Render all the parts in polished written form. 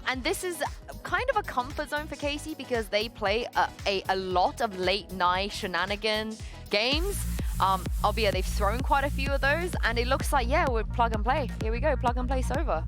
And this is kind of a comfort zone for KC because they play a lot of late night shenanigan games. Albeit they've thrown quite a few of those, and it looks like, yeah, we're plug and play. Here we go, plug and play Sova.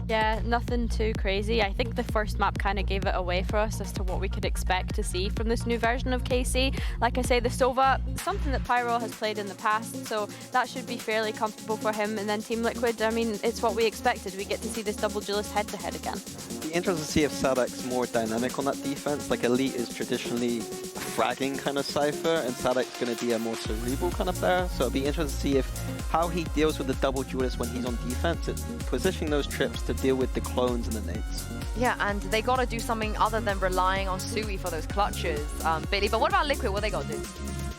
Yeah, nothing too crazy. I think the first map kind of gave it away for us as to what we could expect to see from this new version of KC. Like I say, the Sova, something that Pyro has played in the past, so that should be fairly comfortable for him. And then Team Liquid, I mean, it's what we expected. We get to see this double duelist head-to-head again. It'd be interesting to see if Sadek's more dynamic on that defense. Like Elite is traditionally a fragging kind of Cypher, and Sadek's going to be a more cerebral kind of player. So it'd be interesting to see how he deals with the double duelist when he's on defense. It's positioning those trips to deal with the clones and the nades. Yeah, and they got to do something other than relying on Sui for those clutches, Billy. But what about Liquid? What they got to do?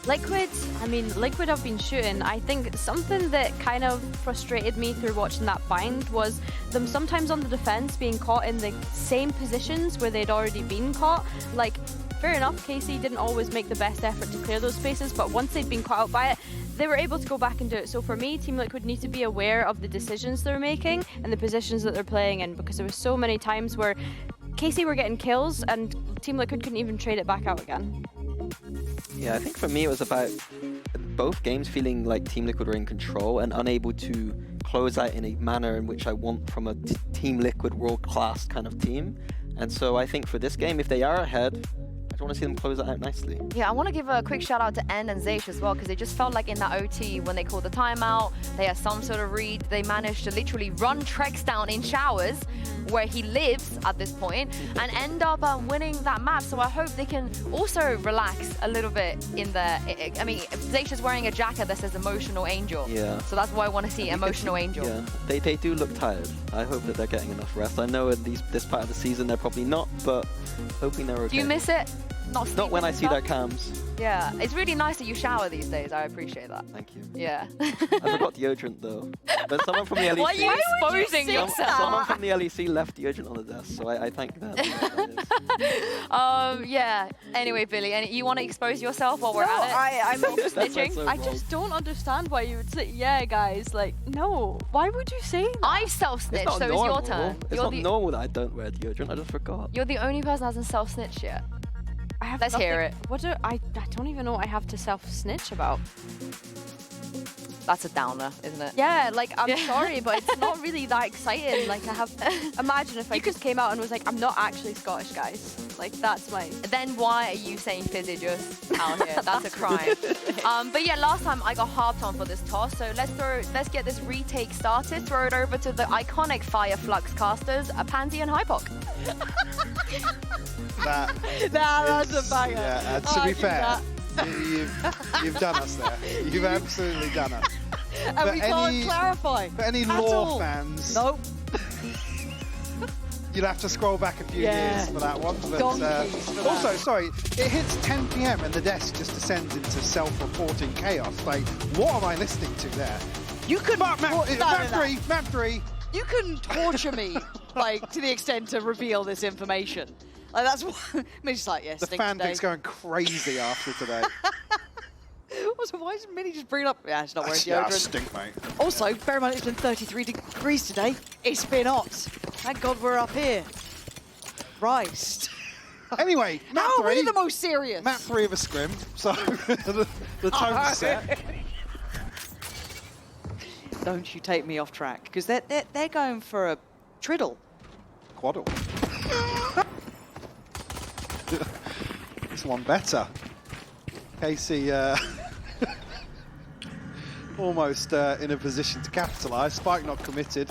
Liquid, I mean, Liquid have been shooting. I think something that kind of frustrated me through watching that bind was them sometimes on the defense being caught in the same positions where they'd already been caught. Like, fair enough, KC didn't always make the best effort to clear those spaces, but once they'd been caught out by it, they were able to go back and do it. So for me, Team Liquid need to be aware of the decisions they're making and the positions that they're playing in, because there was so many times where KC were getting kills and Team Liquid couldn't even trade it back out again. Yeah, I think for me it was about both games feeling like Team Liquid were in control and unable to close out in a manner in which I want from a Team Liquid world-class kind of team. And so I think for this game, if they are ahead, I want to see them close it out nicely. Yeah, I want to give a quick shout out to N and Zeish as well, because it just felt like in that OT, when they called the timeout, they had some sort of read, they managed to literally run Trex down in showers, where he lives at this point, and end up winning that map. So I hope they can also relax a little bit in the... I mean, Zeish is wearing a jacket that says Emotional Angel. Yeah. So that's why I want to see Emotional Angel. Yeah, they do look tired. I hope that they're getting enough rest. I know at this part of the season they're probably not, but hoping they're okay. Do you miss it? Not when I see their cams. Yeah, it's really nice that you shower these days. I appreciate that. Thank you. Yeah. I forgot deodorant though. But someone from the LEC... Why are you exposing yourself? Someone from the LEC left deodorant on the desk, so I thank them. Yeah. Anyway, Billy, you want to expose yourself while we're at it? I'm not snitching. So I just don't understand why you would say, yeah, guys, like, no. Why would you say that? I self-snitched, so it's your turn. It's not normal that I don't wear deodorant, I just forgot. You're the only person that hasn't self-snitched yet. Let's hear it. What do I don't even know what I have to self-snitch about. That's a downer, isn't it? Yeah, like, I'm sorry, but it's not really that exciting. Like, I have... Imagine if I just came out and was like, I'm not actually Scottish, guys. Like, that's my... Then why are you saying fizzy just out here? That's a crime. But yeah, last time I got harped on for this toss, so let's get this retake started. Throw it over to the iconic Fire Flux casters, Pansy and Hypok. That's a banger. Yeah, to be fair, you've done us there. You've absolutely done us. And we can't clarify. For any lore fans, nope. You'll have to scroll back a few years for that one. But, also, sorry, it hits 10 PM and the desk just descends into self-reporting chaos. Like, what am I listening to there? You could map three. You couldn't torture me like to the extent to reveal this information. Like that's what I mean. It's like the fanfic's going crazy after today. Also, why is Minnie just bringing up? Yeah, she's not wearing deodorant. Yeah, stink, mate. Also, bear in mind it's been 33 degrees today. It's been hot. Thank God we're up here. Christ. Anyway, map How three. are we the most serious? Map 3 of a scrim. So the tone's set. Don't you take me off track, because they're going for a triddle. Quaddle. This one better. Casey almost in a position to capitalise. Spike not committed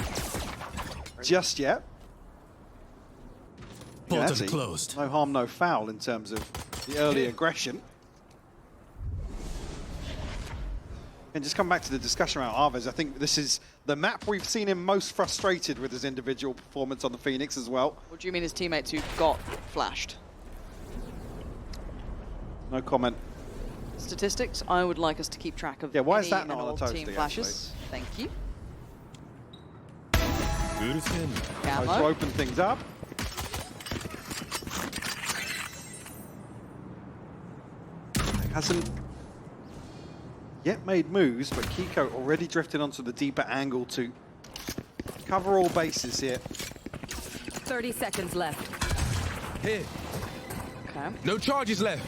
just yet. Bottom closed. No harm, no foul in terms of the early aggression. And just come back to the discussion around Arvez, I think this is the map we've seen him most frustrated with his individual performance on the Phoenix as well. What do you mean his teammates who got flashed? No comment. Statistics, I would like us to keep track of why is any that not and on all the toasty, team flashes. Thank you. Tries to open things up. Hasn't yet made moves, but Kiko already drifted onto the deeper angle to cover all bases here. 30 seconds left. Here. Okay. No charges left.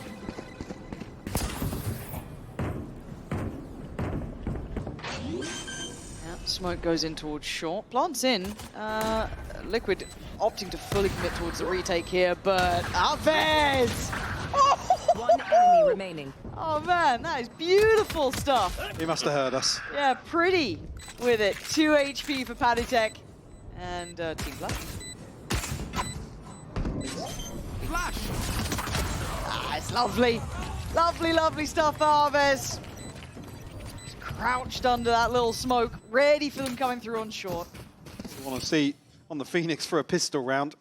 Yeah, smoke goes in towards short. Plants in. Liquid opting to fully commit towards the retake here, but Alves! One enemy remaining. Oh man, that is beautiful stuff. He must have heard us. Yeah, pretty with it. 2 HP for Paddytech and Team Black. Flash. Ah, it's lovely. Lovely, lovely stuff for Alves. Just crouched under that little smoke, ready for them coming through on short. We want to see on the Phoenix for a pistol round.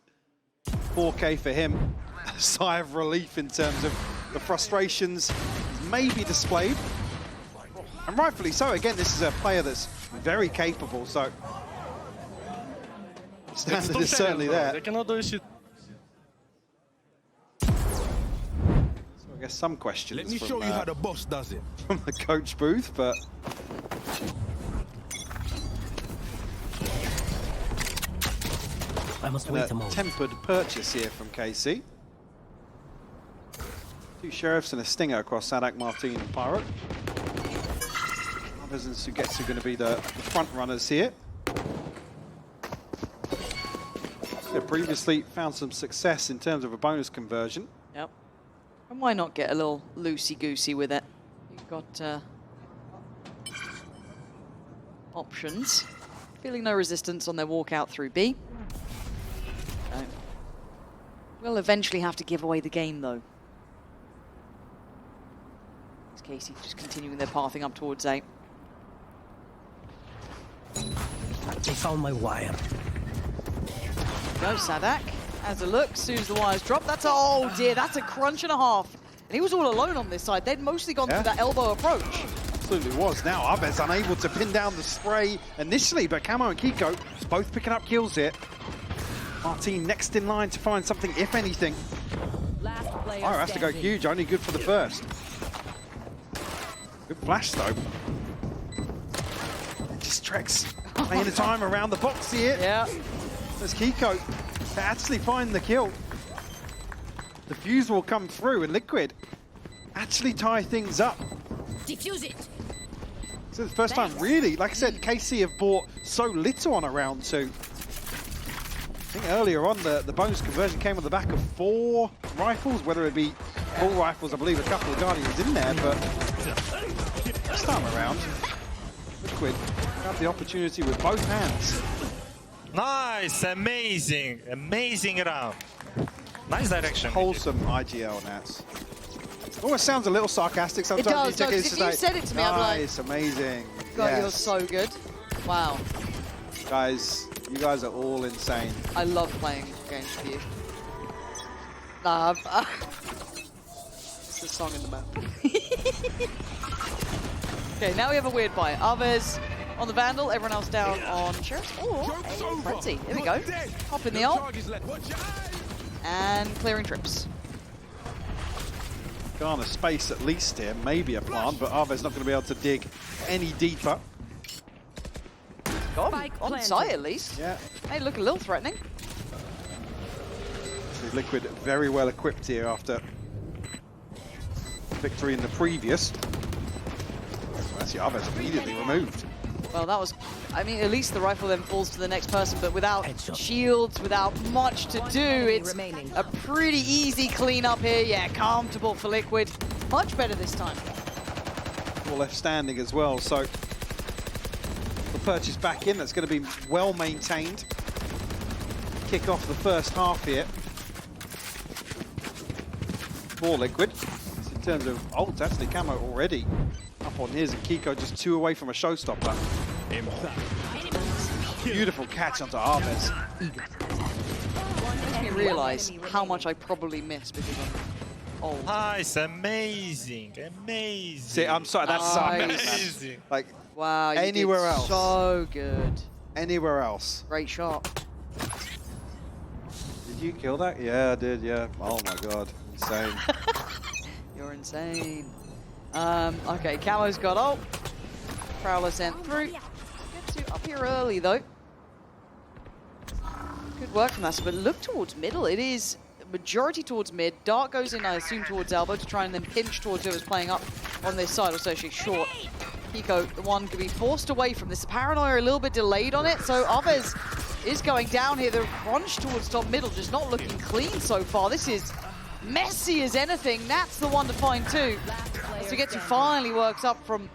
4K for him. A sigh of relief in terms of the frustrations maybe displayed. And rightfully so. Again, this is a player that's very capable, so standard is certainly there. They cannot do shit. So I guess some questions Let me from, show you how the boss does it. from the coach booth, but I must a wait a moment. tempered purchase here from KC. 2 Sheriffs and a Stinger across Sadak, Martin and Pyro. Others and Sugetsu going to be the front runners here. They previously found some success in terms of a bonus conversion. Yep. And why not get a little loosey-goosey with it? You've got options. Feeling no resistance on their walk out through B. Okay. We'll eventually have to give away the game, though. It's Casey just continuing their pathing up towards A. They found my wire. Go Sadak. Has a look. As soon as the wires drop, that's a, oh dear, that's a crunch and a half. And he was all alone on this side. They'd mostly gone through that elbow approach. Absolutely was. Now Aves unable to pin down the spray initially, but Camo and Kiko both picking up kills here. Martin next in line to find something, if anything. Last player Oh, has to go standing. huge, only good for the first. Good flash though. Just Trex playing the time around the box here. Yeah. There's Kiko to actually find the kill. The fuse will come through and Liquid actually tie things up. Defuse it. So it's the first time really, like I said, KC have bought so little on a round 2. I think earlier on the bonus conversion came on the back of 4 rifles, whether it be all rifles, I believe a couple of Guardians in there, but this time around, Liquid have the opportunity with both hands. Nice, amazing, amazing round. Nice direction. Wholesome IGL, Nats. Almost sounds a little sarcastic It sometimes. does, no, 'cause if you said it to me, I'd be like, nice, amazing. God, yes. you're so good. Wow. Guys, you guys are all insane. I love playing games with you. Nah, it's the song in the map. Okay, now we have a weird buy. Aves on the Vandal, everyone else down on Sheriff. Oh, Joke's over. Frenzy. Here we You're go. dead. Hop in the No ult charges left. Watch your eyes. and clearing trips. Garner space at least here, maybe a plant, but Aves not going to be able to dig any deeper. God, Spike on planted. site at least. Yeah, Hey, look a little threatening. Liquid very well equipped here after victory in the previous. Actually, Aves immediately removed. Well, that was, I mean, at least the rifle then falls to the next person, but without Headshot. shields, without much to do, enemy it's remaining. a pretty easy cleanup here. Yeah, comfortable for Liquid. Much better this time. All left standing as well, so the purchase back in, that's going to be well maintained. Kick off the first half here for Liquid. So in terms of ult, actually Camo already up on his, and Kiko just 2 away from a showstopper. Beautiful catch onto Aves. Makes me realise how much I probably missed because I'm old. Nice, amazing, amazing. See, I'm sorry, that's Nice. amazing. like Wow, you Anywhere did else. so good. anywhere else. Great shot. Did you kill that? Yeah, I did, yeah. Oh my god, insane. You're insane. Okay, Camo's got ult. Prowler sent through. Gets you up here early though. Could Good work from that, but look towards middle. It is majority towards mid. Dart goes in, I assume, towards elbow to try and then pinch towards whoever's playing up on this side, or so she's short. Kiko, the one, could be forced away from this. Paranoia a little bit delayed on it, so Aves is going down here. The crunch towards top middle just not looking clean so far. This is messy as anything. Nat's the one to find two. Sugetsu finally works up from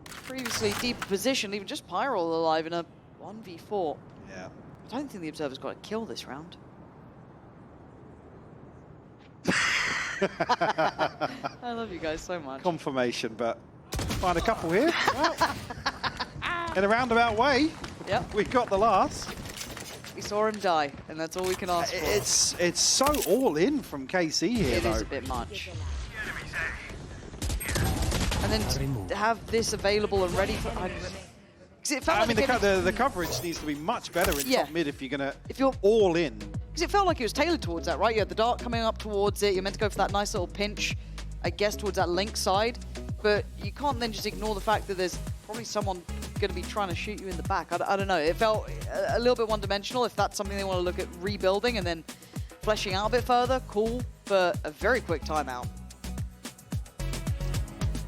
previously deeper position, leaving just Pyro alive in a 1v4. Yeah. I don't think the Observer's got a kill this round. I love you guys so much. Confirmation, but find a couple here. Well, in a roundabout way, Yep. we got the last. We saw him die, and that's all we can ask for. It's so all in from KC here, It though. is a bit much. And then to have this available and ready for... 'cause it felt I like mean, it the coverage needs to be much better in Yeah. top mid if you're If you're- all in. Because it felt like it was tailored towards that, right? You had the dart coming up towards it. You're meant to go for that nice little pinch, I guess, towards that link side. But you can't then just ignore the fact that there's probably someone going to be trying to shoot you in the back. I don't know. It felt a little bit one-dimensional. If that's something they want to look at rebuilding and then fleshing out a bit further, cool. But a very quick timeout.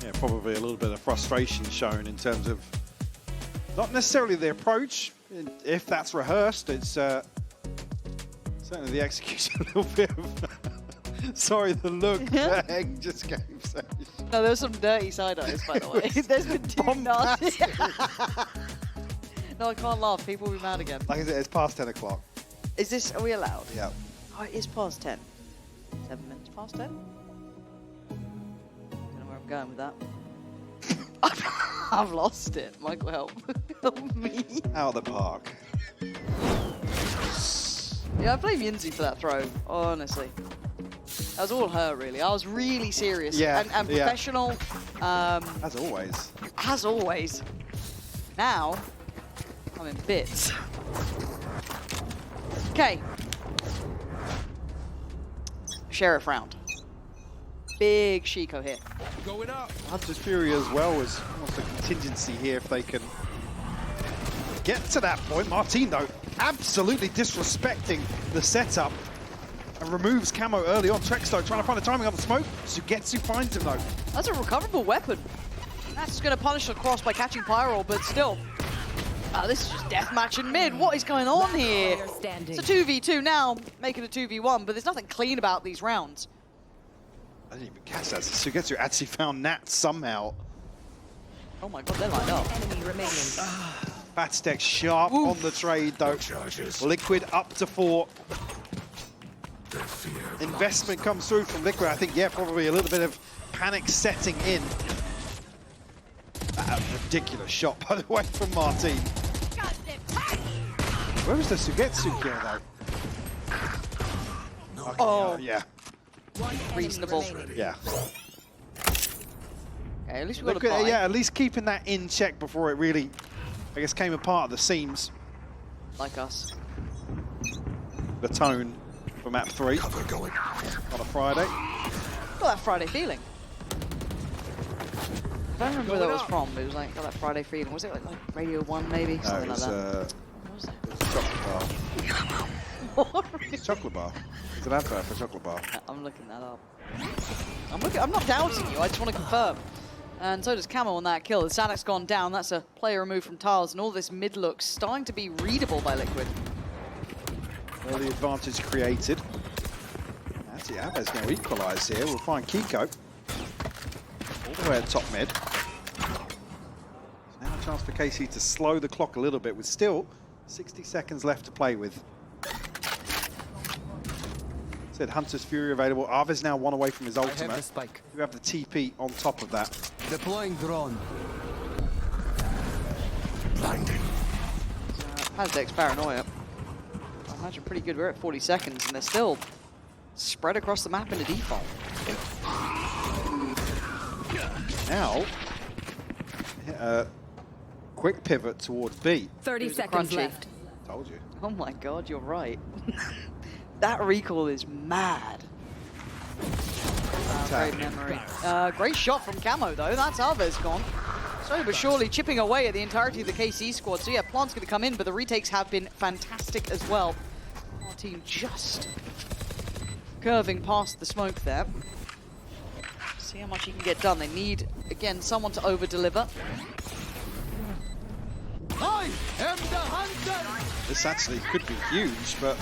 Yeah, probably a little bit of frustration shown in terms of not necessarily the approach. If that's rehearsed, it's certainly the execution a little bit of... Sorry, the look that Heng just gave. No, there's some dirty side eyes, by the way. There's been two nasty. No, I can't laugh. People will be mad again. Like I said, it's past 10 o'clock. Is this... Are we allowed? Yeah. Oh, it is past 10. 7 minutes past 10? Don't know where I'm going with that. I've lost it. Michael, help. Help me. Out of the park. Yeah, I blame Yinzi for that throw, honestly. That was all her, really. I was really serious. Yeah, And yeah. professional. As always. As always. Now, I'm in bits. Okay. Sheriff round. Big Shiko here. Going up. Hunter's Fury as well was almost a contingency here if they can get to that point. Martin, though, absolutely disrespecting the setup and removes Camo early on. Trexto trying to find the timing on the smoke. Sugetsu finds him, though. That's a recoverable weapon. That's going to punish the cross by catching Pyro, but still. This is just deathmatch in mid. What is going on here? Player standing. It's a 2v2 now, making a 2v1, but there's nothing clean about these rounds. I didn't even catch that. Sugetsu actually found Nat somehow. Oh my god, they're lined up. Enemy remaining. Fatstek sharp on the trade, though. Liquid up to 4. Investment comes through from Liquid. I think, yeah, probably a little bit of panic setting in. That ridiculous shot, by the way, from Martin. Where was the Sugetsu kill, though? Okay, Oh. yeah, One Reasonable. enemy remaining. yeah. Okay, at least we got a Liquid, buy. yeah, at least keeping that in check before it really, I guess, came apart at the seams. Like us. The tone for map 3 on a Friday. Got that Friday feeling. I don't remember where that was from, but it was like, got that Friday feeling. Was it like Radio 1 maybe? No, Something it was, like that. What was it? it was a chocolate bar. What? It's a chocolate bar. It's an advert for a chocolate bar. I'm looking that up. I'm not doubting you, I just want to confirm. And so does Camo on that kill. Sadak's gone down, that's a player removed from tiles, and all this mid look's starting to be readable by Liquid. Early advantage created. Actually, Aves going to equalise here. We'll find Kiko. All the way at top mid. Now a chance for KC to slow the clock a little bit with still 60 seconds left to play with. Said Hunter's Fury available. Aves now one away from his ultimate. spike. You have the TP on top of that. Deploying drone. Hasdek's paranoia. I imagine pretty good. We're at 40 seconds, and they're still spread across the map in a default. Now, quick pivot towards B. 30 Who's seconds crunchy? left. Told you. Oh my god, you're right. That recall is mad. Great memory. Great shot from Camo, though. That's Aves gone. Slowly but surely chipping away at the entirety of the KC squad. So yeah, Plant's going to come in, but the retakes have been fantastic as well. Team just curving past the smoke there. See how much he can get done. They need, again, someone to over-deliver. I am the hunter. This actually could be huge, but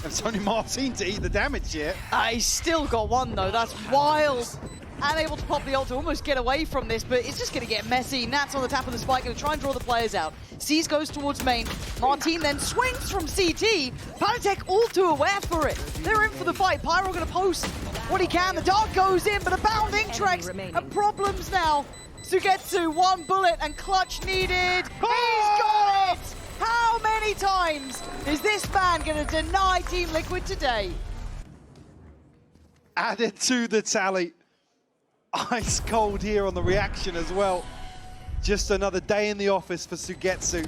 it's only Martin to eat the damage here. He's still got one, though. That's wild. Unable to pop the ult to almost get away from this, but it's just going to get messy. Nats on the tap of the spike, going to try and draw the players out. C's goes towards main. Martin then swings from CT. Panatech all too aware for it. They're in for the fight. Pyro going to post what he can. The dart goes in, but a bounding Trex and problems now. Sugetsu, one bullet and clutch needed. He's got it! How many times is this man going to deny Team Liquid today? Added to the tally. Ice cold here on the reaction as well. Just another day in the office for Sugetsu.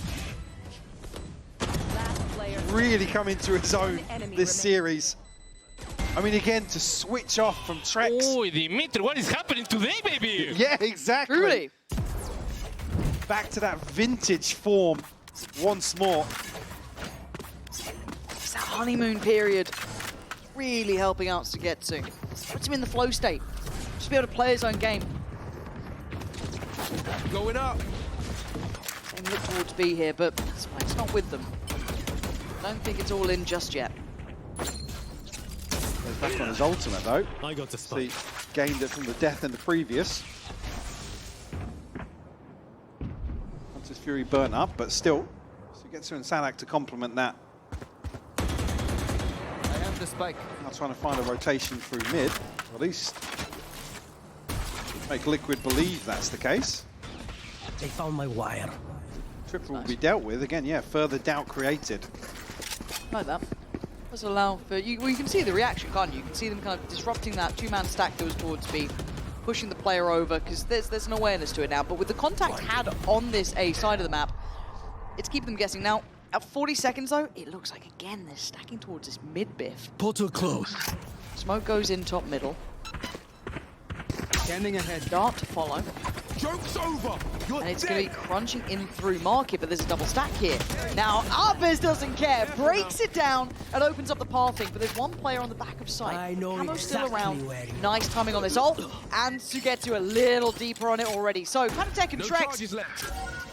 Really come into his own this series. I mean, again, to switch off from Trex. Oh, Dimitri, what is happening today, baby? Yeah, exactly. Truly. Back to that vintage form once more. It's that honeymoon period really helping out Sugetsu. Puts him in the flow state. Just be able to play his own game. Going up. They look towards B here, but Spike's not with them. Don't think it's all in just yet. Goes back on his ultimate though. I got the See, spike. gained it from the death in the previous. Hunter's Fury burnt up, but still, Sugetsu and Salak to complement that. I have the spike. Now trying to find a rotation through mid, or at least make Liquid believe that's the case. They found my wire. Triple will be dealt with. Again, yeah, further doubt created. Like that. Does allow for you. Well, you can see the reaction, can't you? You can see them kind of disrupting that two-man stack that was towards B, pushing the player over because there's an awareness to it now. But with the contact had on this A side of the map, it's keeping them guessing. Now, at 40 seconds though, it looks like again they're stacking towards this mid biff. Portal closed. Smoke goes in top middle. Standing ahead. Dart to follow. Joke's over. You're And it's dead. going to be crunching in through market, but there's a double stack here. Now, Arbez doesn't care, breaks it down and opens up the pathing, but there's one player on the back of site. I know Camo's still exactly around. where he Nice timing on this ult, and Sugetsu a little deeper on it already. So, Panatech and No Trex, charges left.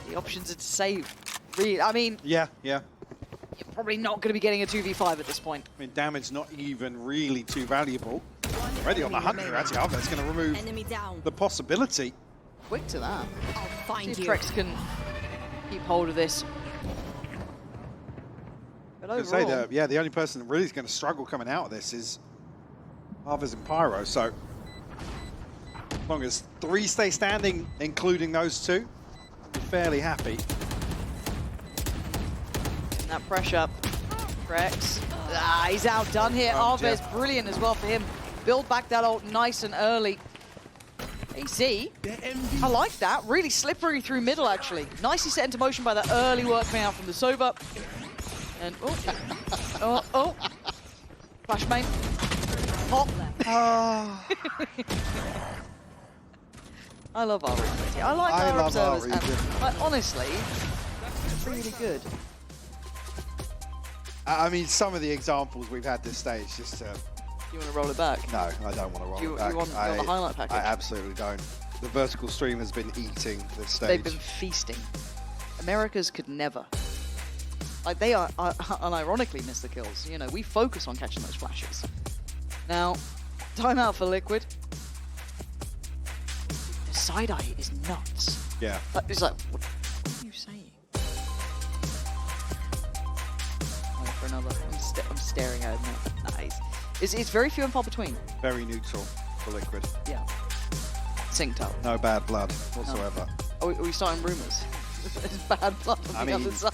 the options are to save. Really, I mean, Yeah, yeah. you're probably not going to be getting a 2v5 at this point. I mean, damage not even really too valuable. Already on the hunt here, actually. Albert's going to remove Enemy down. the possibility. Quick to that. I'll See find if you. Trex can keep hold of this. But I was gonna say overall, that, yeah, the only person that really is going to struggle coming out of this is Arvez and Pyro. So, as long as 3 stay standing, including those 2, we're fairly happy. that pressure. Trex. He's outdone here. Oh, Arvez, Jeff. brilliant as well for him. Build back that ult nice and early. AC, I like that. Really slippery through middle, actually. Nicely set into motion by that early work coming out from the Sova. And, oh. Flash main. Pop. I love our region. I like I our love our observers. And, region. like, honestly, it's really good. I mean, some of the examples we've had this stage, just You want to roll it back? no, I don't want to roll You it back. want the highlight package? I absolutely don't. The vertical stream has been eating this stage. They've been feasting. Americas could never. Like, they are unironically miss the kills. You know, we focus on catching those flashes. Now, timeout for Liquid. The side eye is nuts. Yeah. It's like, what are you saying? Wait for another. I'm staring at it now. Nice. It's very few and far between. Very neutral for Liquid. Yeah. Synced up. No bad blood whatsoever. Are we starting rumours? There's bad blood on I the other mean, side.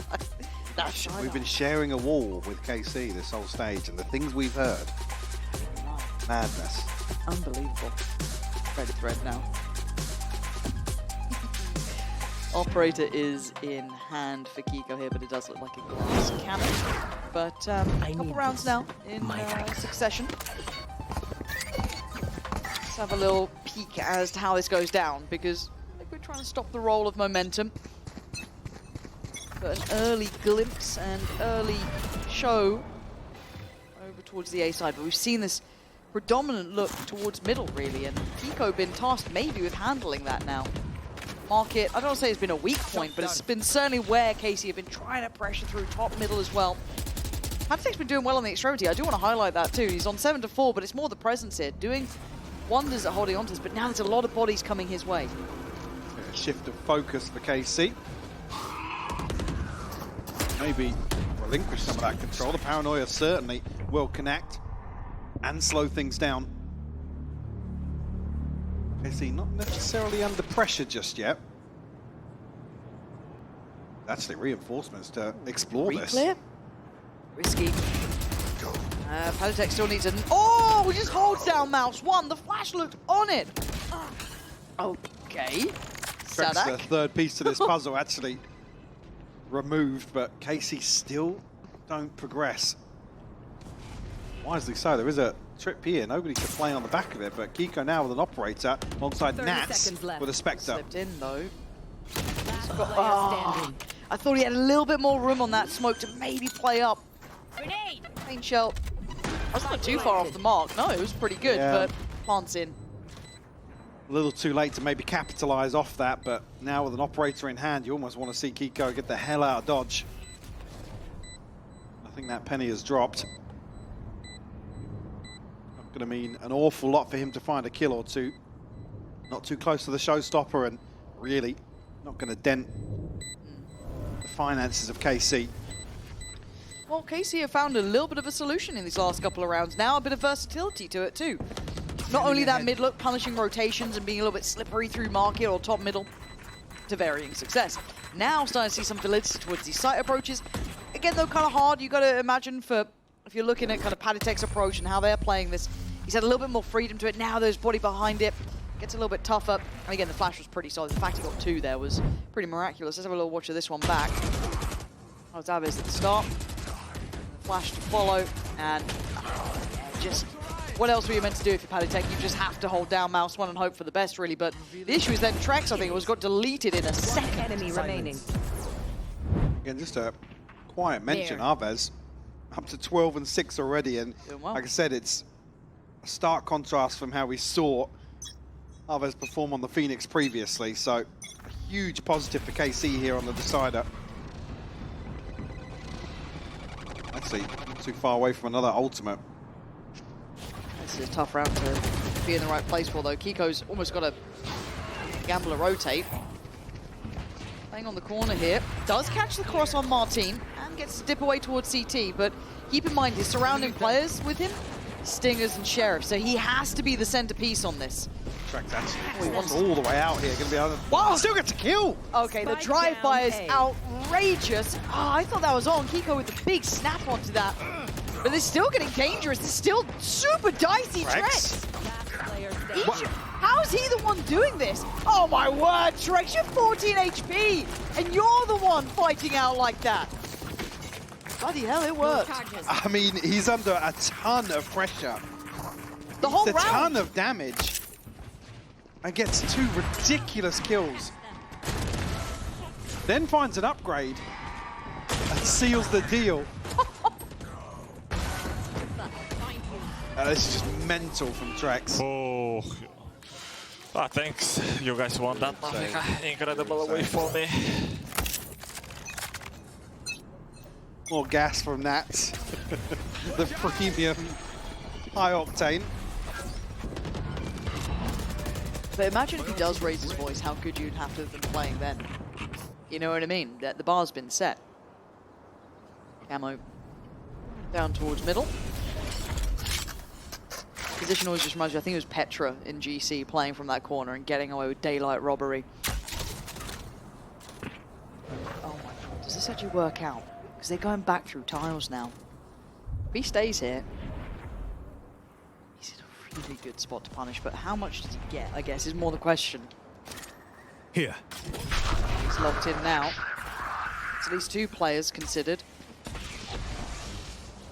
That's We've been sharing a wall with KC this whole stage, and the things we've heard, madness. Unbelievable. Red thread now. Operator is in hand for Kiko here, but it does look like a glass cannon. But a couple need rounds this. now in succession. Let's have a little peek as to how this goes down, because I think we're trying to stop the roll of momentum. But an early glimpse and early show towards the A side, but we've seen this predominant look towards middle, really, and Kiko been tasked maybe with handling that now. Market, I don't want to say it's been a weak point, but it's been certainly where KC have been trying to pressure through top middle as well. Patek's been doing well on the extremity. I do want to highlight that too. He's on 7-4, but it's more the presence here, doing wonders at holding on to this, but now there's a lot of bodies coming his way. A shift of focus for KC. Maybe relinquish some of that control. The paranoia certainly will connect and slow things down. KC not necessarily under pressure just yet. Actually, reinforcements to explore this. Clear. Risky. Patek still needs an... Oh, he just holds down mouse one. The flash looked on it. Okay. That's the Sadak. third piece to this puzzle actually removed, but KC still don't progress. Wisely so. There is a trip here. Nobody to play on the back of it, but Kiko now with an operator alongside 30 Nats seconds left. with a Spectre. Slipped in though. Player standing. I thought he had a little bit more room on that smoke to maybe play up. Grenade. Main shell. That's not too far off the mark. No, it was pretty good, Yeah. but plants in. A little too late to maybe capitalize off that, but now with an operator in hand, you almost want to see Kiko get the hell out of dodge. I think that penny has dropped. Not going to mean an awful lot for him to find a kill or two. Not too close to the showstopper, and really not going to dent the finances of KC. Well, KC have found a little bit of a solution in these last couple of rounds. Now a bit of versatility to it too. Not only that mid look, punishing rotations and being a little bit slippery through market or top middle to varying success. Now starting to see some validity towards these site approaches. Again though, kind of hard. You got to imagine for, if you're looking at kind of Patek's approach and how they're playing this, he's had a little bit more freedom to it. Now there's body behind it. Gets a little bit tougher. And again, the flash was pretty solid. The fact he got two there was pretty miraculous. Let's have a little watch of this one back. That was Aves at the start. Flash to follow, and just what else were you meant to do if you're Patek? You just have to hold down mouse one and hope for the best, really. But the issue is then Trex, I think it was got deleted in a second. Enemy remaining. Again, just a quiet mention, Aves up to 12 and 6 already, and Doing well. like I said, it's a stark contrast from how we saw Aves perform on the Phoenix previously, so a huge positive for KC here on the decider. Actually, not too far away from another ultimate. This is a tough round to be in the right place for, though. Kiko's almost got a gambler rotate. Playing on the corner here. Does catch the cross on Martin and gets to dip away towards CT, but keep in mind his surrounding players with him, Stingers and Sheriff, so he has to be the centerpiece on this. Track's actually all the way out here. Going to be able to... Wow! Still gets a kill! Okay, the Spike drive-by is down A. outrageous. Oh, I thought that was on. Kiko with the big snap onto that. But they're still getting dangerous. It's still super dicey, Trex. Last player standing. How's he the one doing this? Oh my word, Trex, you're 14 HP, and you're the one fighting out like that. Bloody hell, it worked. I mean, he's under a ton of pressure. The whole It's a ton round. of damage. And gets two ridiculous kills. Then finds an upgrade and seals the deal. This is just mental from Trex. Oh. Ah, thanks. You guys won that incredible way for me. More gas from Nats. The premium high octane. But imagine if he does raise his voice, how good you'd have to have been playing then. You know what I mean? The bar's been set. Camo down towards middle. Position always just reminds me, I think it was Petra in GC playing from that corner and getting away with daylight robbery. Oh my god, does this actually work out? Because they're going back through tiles now. If he stays here, he's in a really good spot to punish, but how much does he get, I guess, is more the question. Here. He's locked in now. It's at least two players considered.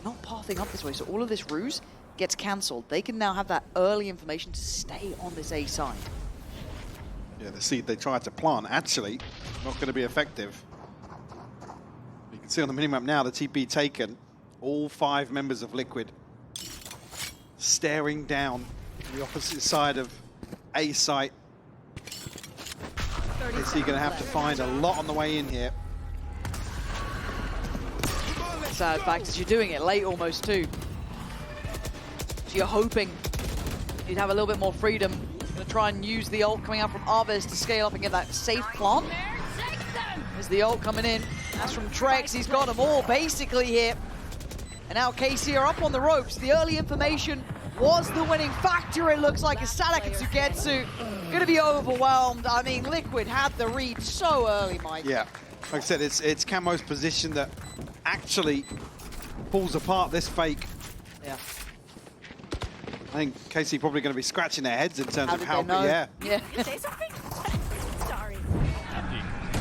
Not pathing up this way, so all of this ruse gets cancelled. They can now have that early information to stay on this A side. Yeah, the seed they tried to plant, actually, not going to be effective. You can see on the minimap now, the TP taken. All 5 members of Liquid staring down the opposite side of A site. Is he going to have to find a lot on the way in here? Sad fact is you're doing it late almost too. So you're hoping you'd have a little bit more freedom. Gonna try and use the ult coming out from Arvez to scale up and get that safe plant. There's the ult coming in. That's from Trex. He's got them all basically here. And now KC are up on the ropes. The early information was the winning factor, it looks like, as Sadak and Sugetsu gonna be overwhelmed. I mean, Liquid had the read so early, Mike. Yeah, like I said, it's Camo's position that actually pulls apart this fake. Yeah. I think KC probably going to be scratching their heads in terms of how, yeah. Sorry.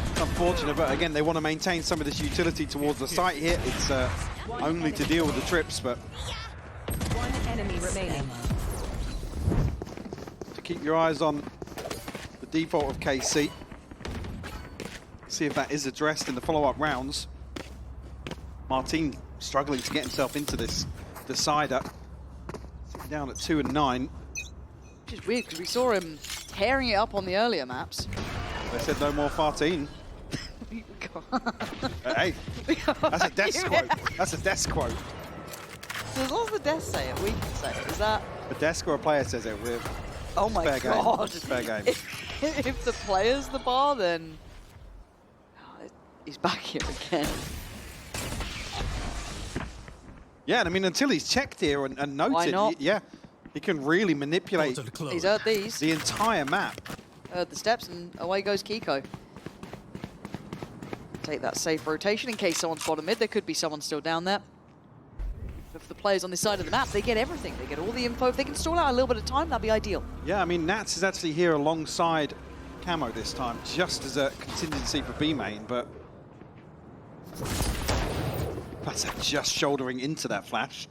It's unfortunate, but again, they want to maintain some of this utility towards the site here. It's only to deal with the trips, but One enemy remaining. to keep your eyes on the default of KC. See if that is addressed in the follow-up rounds. Martin struggling to get himself into this decider. Down at 2 and 9. Which is weird because we saw him tearing it up on the earlier maps. They said no more Fartine. Hey, that's a desk quote. That's a desk quote. So as long as the desk say it, we can say it. Is that? A desk or a player says it with. Oh my fair god! Game. It's fair game. If the player's the bar, then he's back here again. Yeah, and I mean, until he's checked here and noted, Why not? yeah, he can really manipulate He's heard these. the entire map. Heard the steps, and away goes Kiko. Take that safe rotation in case someone's bottom mid. There could be someone still down there. But for the players on this side of the map, they get everything. They get all the info. If they can stall out a little bit of time, that'd be ideal. Yeah, I mean, Nats is actually here alongside Camo this time, just as a contingency for B main, but that's just shouldering into that flash.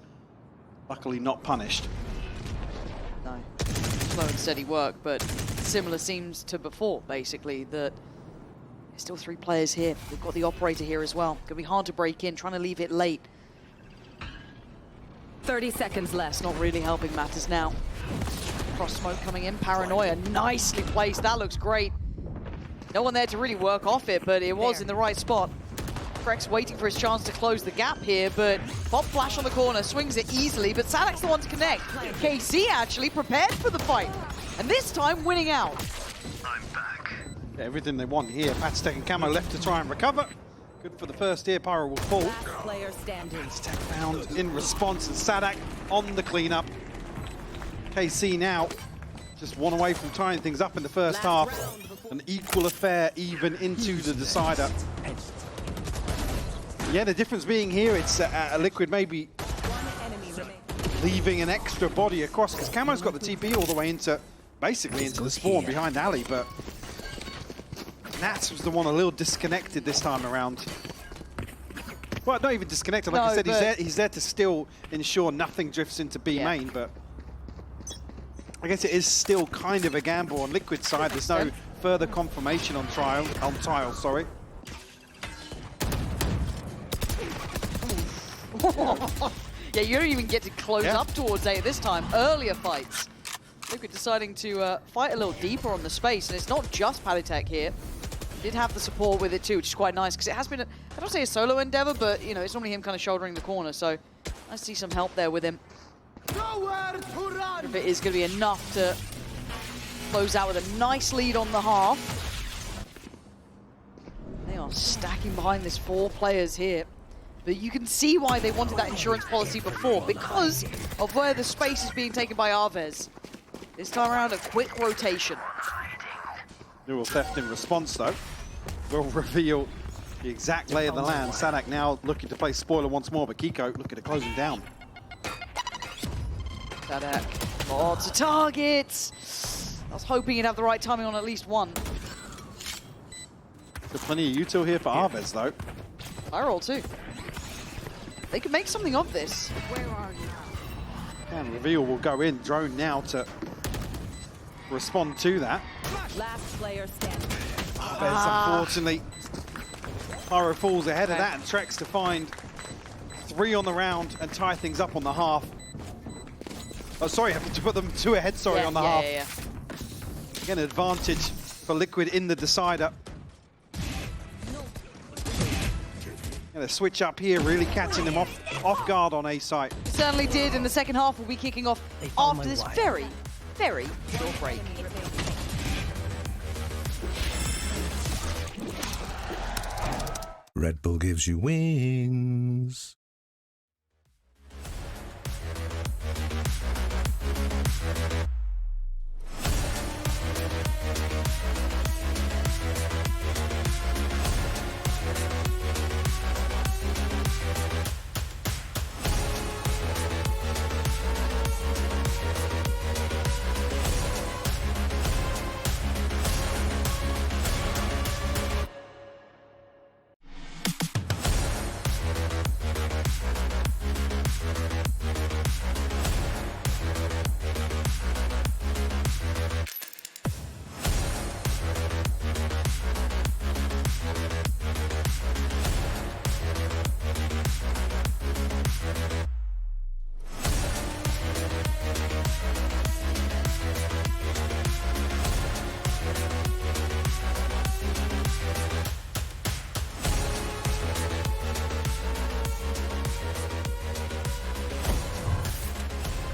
Luckily not punished. No. Slow and steady work, but similar seems to before, basically, that there's still 3 players here. We've got the operator here as well. Gonna be hard to break in, trying to leave it late. 30 seconds left. It's not really helping matters now. Cross smoke coming in, Paranoia nicely placed. That looks great. No one there to really work off it, but it was in the right spot. Trex waiting for his chance to close the gap here, but Pop Flash on the corner, swings it easily, but Sadak's the one to connect. KC actually prepared for the fight, and this time winning out. I'm back. Everything they want here. Patstech and Camo left to try and recover. Good for the first here, Pyro will fall. Last player standing. Patstech found in response, and Sadak on the cleanup. KC now just one away from tying things up in the first half. An equal affair even into the decider. Yeah, the difference being here, it's a Liquid maybe leaving an extra body across, because Camo's got the TP all the way into, basically into the spawn behind Ali, but Nats was the one a little disconnected this time around. Well, not even disconnected, like I said, he's there to still ensure nothing drifts into B main, but I guess it is still kind of a gamble on Liquid's side. There's no further confirmation on Tile, sorry. Yeah, you don't even get to close up towards A this time. Earlier fights. Liquid deciding to fight a little deeper on the space, and it's not just Palitech here. Did have the support with it too, which is quite nice, because it has been, I don't say a solo endeavor, but you know, it's normally him kind of shouldering the corner, so I see some help there with him. If it is going to be enough to close out with a nice lead on the half. They are stacking behind this 4 players here. But you can see why they wanted that insurance policy before, because of where the space is being taken by Arvez. This time around, a quick rotation. Neural theft in response, though. Will reveal the exact lay of the land. Sadak now looking to play spoiler once more, but Kiko looking to close him down. Sadak, lots of targets. I was hoping he'd have the right timing on at least one. Got plenty of util here for Arvez, though. I roll too. They could make something of this. Where are you? And reveal will go in. Drone now to respond to that. Last player standing. Arvez, unfortunately, Pyro falls ahead of that, and Trex to find 3 on the round and tie things up on the half. Oh, sorry, having to put them 2 ahead, sorry, on the half. Yeah. Again, advantage for Liquid in the decider. And a switch up here, really catching them off guard on A site. Certainly did, and the second half will be kicking off after this very, very short break. Red Bull gives you wings.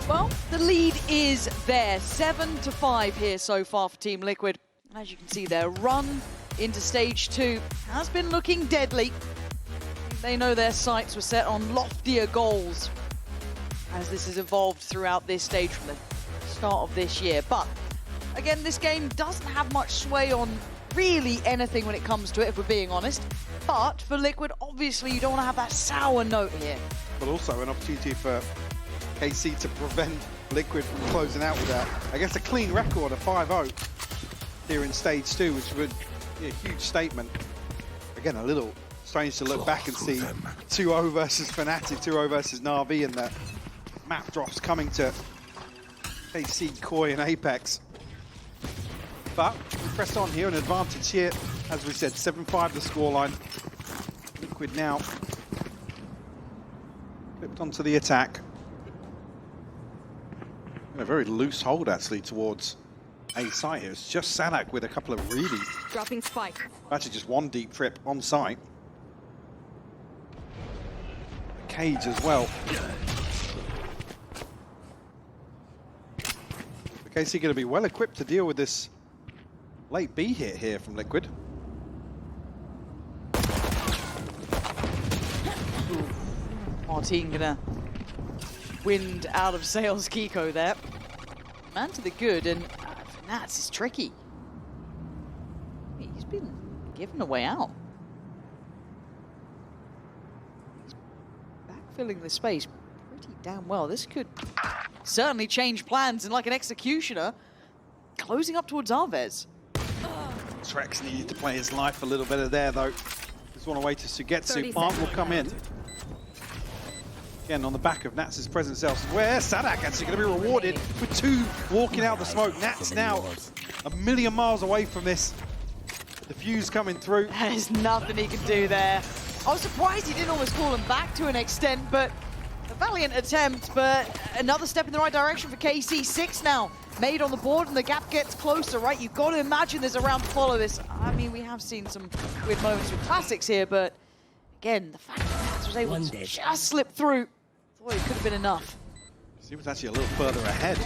Well, the lead is there, 7-5 here so far for Team Liquid. And as you can see, their run into stage 2 has been looking deadly. They know their sights were set on loftier goals as this has evolved throughout this stage from the start of this year. But again, this game doesn't have much sway on really anything when it comes to it, if we're being honest. But for Liquid, obviously you don't want to have that sour note here. But also an opportunity for KC to prevent Liquid from closing out with that. I guess a clean record of 5-0 here in stage 2, which would be a huge statement. Again, a little strange to look back and see 2-0 versus Fnatic, 2-0 versus Na'Vi, and the map drops coming to KC, Koi, and Apex. But we press on here, an advantage here. As we said, 7-5 the scoreline. Liquid now flipped onto the attack. And a very loose hold, actually, towards A site here. It's just Sadak with a couple of really... Dropping spike. Actually, just one deep trip on site. Cage as well. The KC going to be well equipped to deal with this late B hit here from Liquid. Martin gonna wind out of sails Kiko there. Man to the good, and Nats is tricky. He's been given a way out. He's backfilling the space pretty damn well. This could certainly change plans, and like an executioner, closing up towards Arvez. Trex needed to play his life a little better there, though. Just want to wait to Sugetsu. Plant will come in. Again, on the back of Nats' presence elsewhere, Sadak actually going to be rewarded with 2 walking out the smoke. Nats now a million miles away from this. The fuse coming through. There's nothing he can do there. I was surprised he didn't almost call him back to an extent, but a valiant attempt, but another step in the right direction for KC. 6 now made on the board, and the gap gets closer, right? You've got to imagine there's a round to follow this. I mean, we have seen some weird moments with classics here, but again, the fact that Nats was able to just slip through, thought it could have been enough. He was actually a little further ahead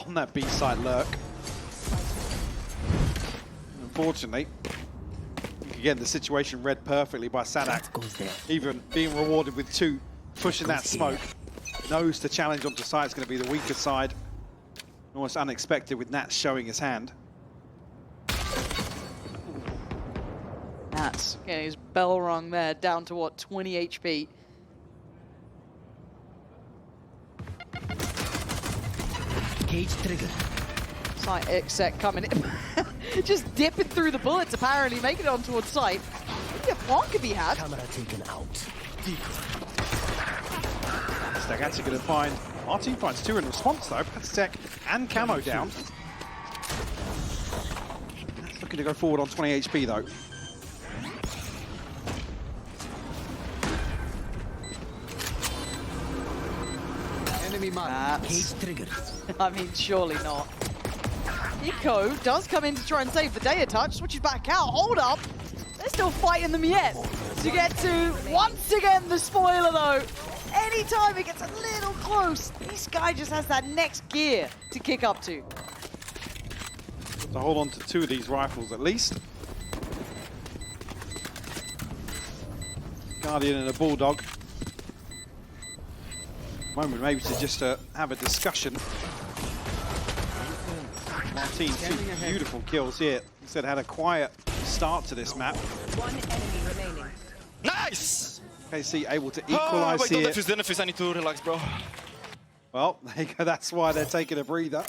on that B side lurk. Unfortunately, again, the situation read perfectly by Sadak. Even being rewarded with 2, pushing that smoke. Knows the challenge onto side is going to be the weaker side. Almost unexpected with Nats showing his hand. Nats getting his bell rung there, down to what, 20 HP. Cage trigger. Site exec coming in. Just dipping through the bullets, apparently, making it on towards site. Maybe a plant could be had. Camera taken out. Aztec actually going to find... Our team finds 2 in response, though. Aztec and Camo down. That's looking to go forward on 20 HP, though. enemy mark. Cage triggered. I mean, surely not. Eco does come in to try and save the day a touch, switches back out. Hold up. They're still fighting them yet. To get to, once again, the spoiler though. Anytime it gets a little close, this guy just has that next gear to kick up to. To hold on to 2 of these rifles at least. Guardian and a Bulldog. Moment maybe to just have a discussion. Martin, 2 beautiful kills here. He said had a quiet start to this map. One enemy remaining. Nice! KC able to equalize here. Defuse, I need to relax, bro. Well, there you go. That's why they're taking a breather.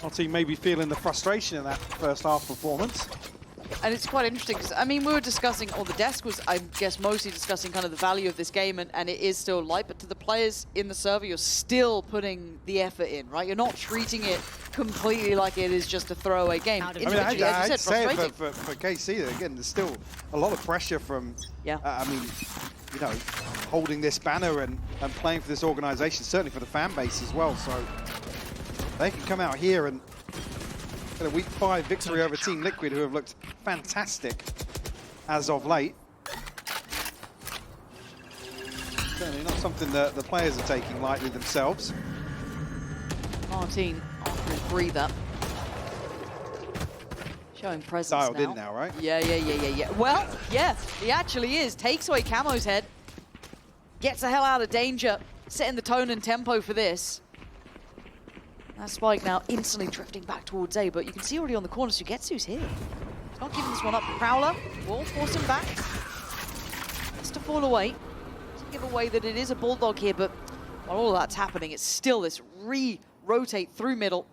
Our team may be feeling the frustration in that first half performance. And it's quite interesting because, I mean, we were discussing, or the desk was, I guess, mostly discussing kind of the value of this game, and it is still light, but to the players in the server, you're still putting the effort in, right? You're not treating it completely like it is just a throwaway game. I mean, I'd say for KC, again, there's still a lot of pressure from, I mean, you know, holding this banner and playing for this organization, certainly for the fan base as well. So they can come out here and get a week 5 victory over Team Liquid, who have looked fantastic as of late. Certainly not something that the players are taking lightly themselves. Martin, after his breather, showing presence Dialed in now, right? Yeah. Well, yeah, he actually is. Takes away Camo's head. Gets the hell out of danger. Setting the tone and tempo for this. That Spike now instantly drifting back towards A, but you can see already on the corner, Sugetsu's here. He's not giving this one up. Prowler will force him back. Has to fall away. To give away that it is a Bulldog here, but while all of that's happening, it's still this rotate through middle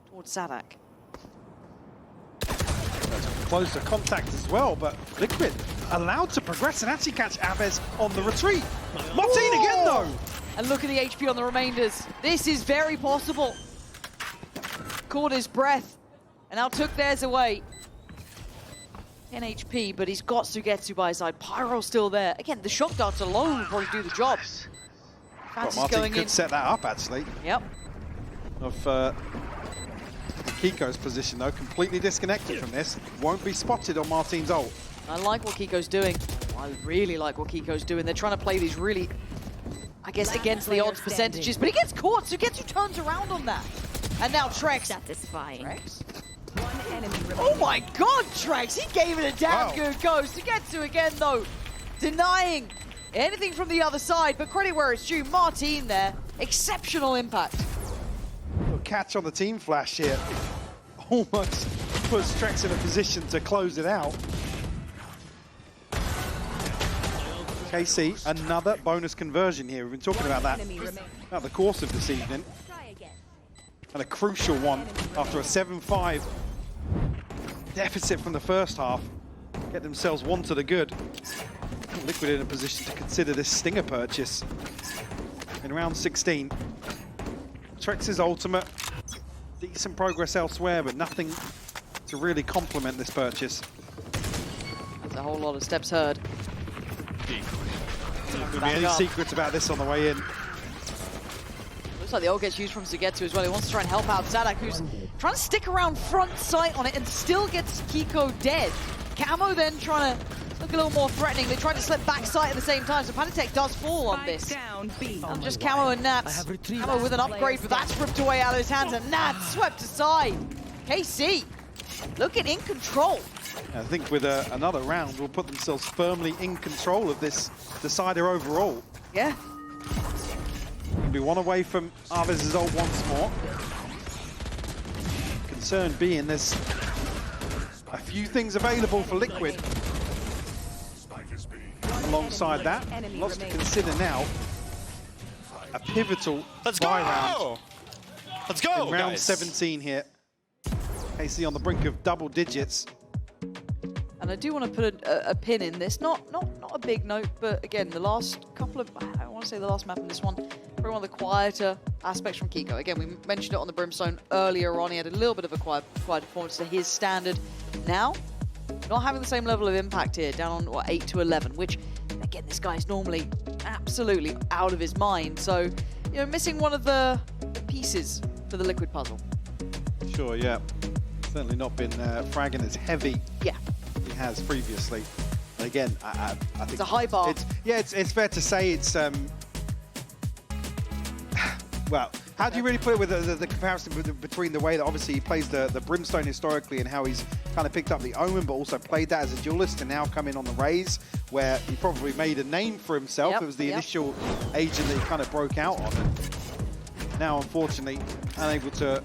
towards Sadak. Close to contact as well, but Liquid allowed to progress and actually catch Aves on the retreat. Martin again though! And look at the HP on the remainders. This is very possible. Caught his breath and now took theirs away. 10 HP, but he's got Sugetsu by his side. Pyro still there. Again, the shock darts alone will probably do the job. Well, Martin could set that up actually. Yep. Of Kiko's position though, completely disconnected from this. Won't be spotted on Martin's ult. I like what Kiko's doing. I really like what Kiko's doing. They're trying to play these really, I guess, against the odds percentages, but he gets caught. Sugetsu turns around on that. And now Trex. Satisfying. Trex? One enemy remaining. Oh my god, Trex! He gave it a damn good go. Sugetsu again, though, denying anything from the other side, but credit where it's due. Martin there, exceptional impact. Little catch on the team flash here. Almost puts Trex in a position to close it out. KC, another bonus conversion here. We've been talking about that throughout the course of this evening. And a crucial one after a 7-5 deficit from the first half. Get themselves one to the good. Liquid in a position to consider this Stinger purchase in round 16. Trex's ultimate, decent progress elsewhere, but nothing to really complement this purchase. There's a whole lot of steps heard. Not going to be any secrets about this on the way in. Looks like the ult gets used from Sugetsu as well. He wants to try and help out Sadak, who's trying to stick around front sight on it and still gets Kiko dead. Camo then trying to look a little more threatening. They tried to slip back sight at the same time, so Panitek does fall on this. And just Camo and Nats. Camo with an upgrade, but that's ripped away out of his hands, and Nats swept aside. KC, looking in control. I think with another round, will put themselves firmly in control of this decider overall. Yeah. Be one away from Aves' ult once more. Concern being there's a few things available for Liquid. Alongside that, lots to consider now. A pivotal buy round. Let's go, in round guys. 17 here. KC on the brink of double digits. And I do want to put a pin in this, not a big note, but again, the last couple of, I want to say the last map in this one, probably one of the quieter aspects from Kiko. Again, we mentioned it on the Brimstone earlier on. He had a little bit of a quiet performance to his standard. Now, not having the same level of impact here, down on, what, 8 to 11, which, again, this guy is normally absolutely out of his mind. So you know, missing one of the pieces for the Liquid puzzle. Sure, yeah. Certainly not been fragging as heavy. Yeah. He has previously. And again, I think it's a high bar. It's fair to say it's well, how do you really put it with the comparison between the way that obviously he plays the Brimstone historically and how he's kind of picked up the Omen, but also played that as a duelist, and now come in on the Raze, where he probably made a name for himself. Yep, It was the initial agent that he kind of broke out on. And now, unfortunately, unable to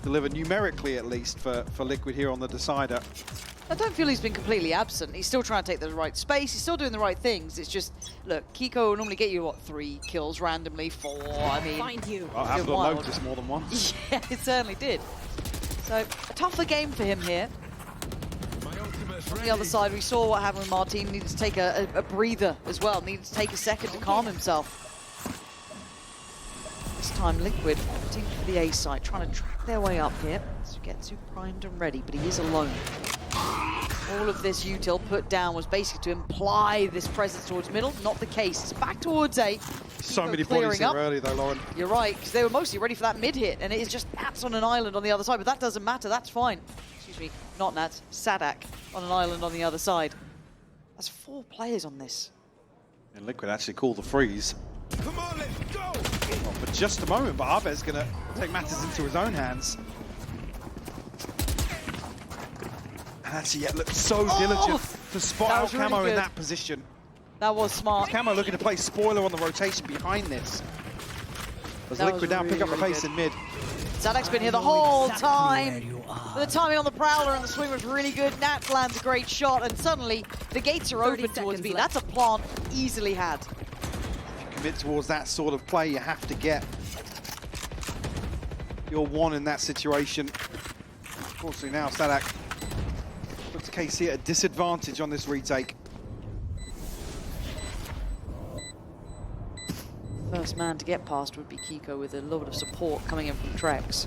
deliver numerically, at least, for Liquid here on the decider. I don't feel he's been completely absent. He's still trying to take the right space. He's still doing the right things. It's just, look, Kiko will normally get you, what, 3 kills randomly, 4. I mean, Find you. Well, I've noticed more than once. Yeah, it certainly did. So, tougher game for him here. On the other side, we saw what happened with Martin. Needed to take a breather as well. Needed to take a second to calm himself. This time, Liquid opting for the A side, trying to track their way up here. Sugetsu primed and ready, but he is alone. All of this util put down was basically to imply this presence towards middle. Not the case. It's back towards A. So many bodies here early, though, Lauren. You're right, because they were mostly ready for that mid hit, and it is just Nats on an island on the other side, but that doesn't matter. That's fine. Excuse me, not Nats, Sadak on an island on the other side. That's 4 players on this. And Liquid actually call the freeze. Come on, let's go! Well, for just a moment, but Arbe's going to take matters into his own hands. And actually, yeah, looked so diligent to spot out really Camo in good. that position. That was smart. Camo looking to play spoiler on the rotation behind this. As That Liquid was now pick up the really pace good. in mid. Sadak's been here the whole Exactly time. where you are. The timing on the Prowler and the swing was really good. Nats lands a great shot, and suddenly the gates are 30 open towards seconds B. left. That's a plant easily had. Commit towards that sort of play, you have to get your one in that situation. Unfortunately now, Sadak puts KC at a disadvantage on this retake. First man to get past would be Kiko with a lot of support coming in from Trex.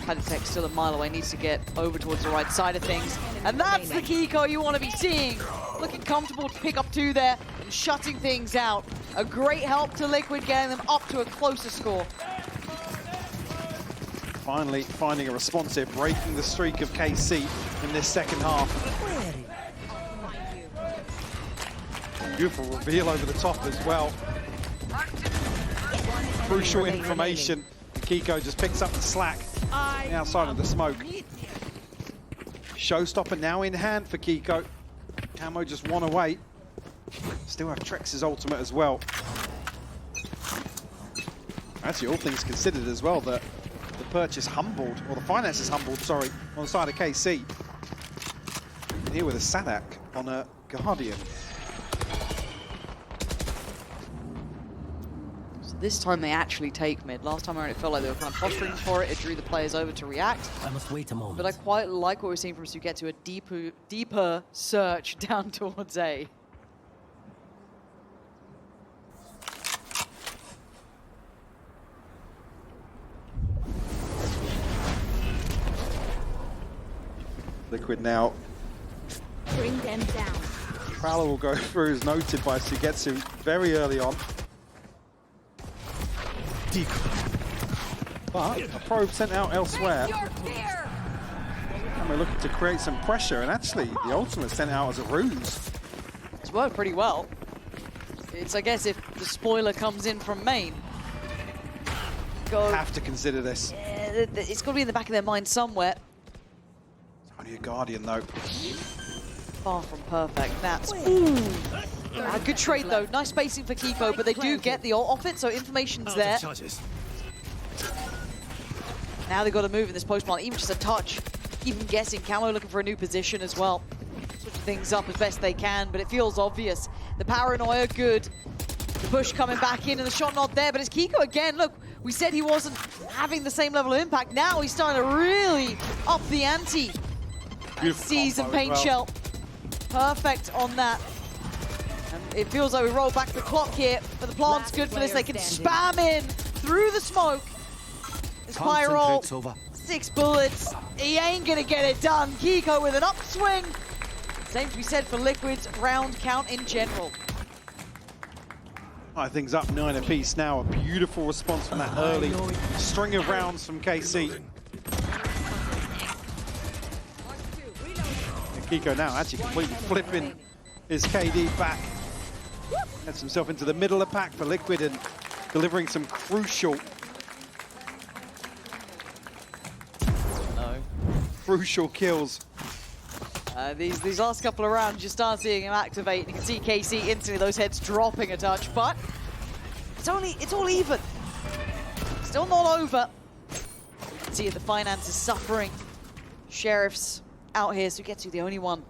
Haditech still a mile away, needs to get over towards the right side of things. And that's the Kiko you want to be seeing. Looking comfortable to pick up 2 there and shutting things out. A great help to Liquid, getting them up to a closer score. Finally finding a response here, breaking the streak of KC in this second half. Beautiful reveal over the top as well. Crucial information. Kiko just picks up the slack outside of the smoke. Showstopper now in hand for Kiko. Camo just 1 away. Still have Trex's ultimate as well. Actually, all things considered as well, the purchase humbled, or the finances humbled, sorry, on the side of KC. Here with a Sadak on a Guardian. So this time they actually take mid. Last time around it felt like they were kind of posturing for it. It drew the players over to react. I must wait a moment. But I quite like what we're seeing from Sugetsu, a deeper search down towards A. Liquid now. Bring them down. Prowler will go through as noted by Sugetsu very early on. But a probe sent out elsewhere. And we're looking to create some pressure, and actually the ultimate sent out as a ruse. It's worked pretty well. It's, I guess, if the spoiler comes in from main. Have to consider this. It's got to be in the back of their mind somewhere. Only a Guardian though. Far from perfect. That's ooh. A good trade though. Nice spacing for Kiko, but they do get the ult off it, so information's there. Now they've got to move in this post plant, even just a touch. Even guessing, Camo looking for a new position as well. Switch things up as best they can, but it feels obvious. The paranoia good. The push coming back in and the shot not there, but it's Kiko again. Look, we said he wasn't having the same level of impact. Now he's starting to really up the ante. Sees and paint shell. Perfect on that. And it feels like we roll back the clock here, but the plant's good for this. They can spam in through the smoke. This pyro, 6 bullets. He ain't gonna get it done. Kiko with an upswing. Same to be said for Liquid's round count in general. Things up 9 apiece now. A beautiful response from that early string of rounds from KC. And Kiko now actually completely flipping his KD back. Gets himself into the middle of the pack for Liquid and delivering some crucial kills. These last couple of rounds, you start seeing him activate. You can see KC instantly, those heads dropping a touch, but it's all even. Still not over. You can see the finance is suffering. Sheriff's out here, so Sugetsu the only one.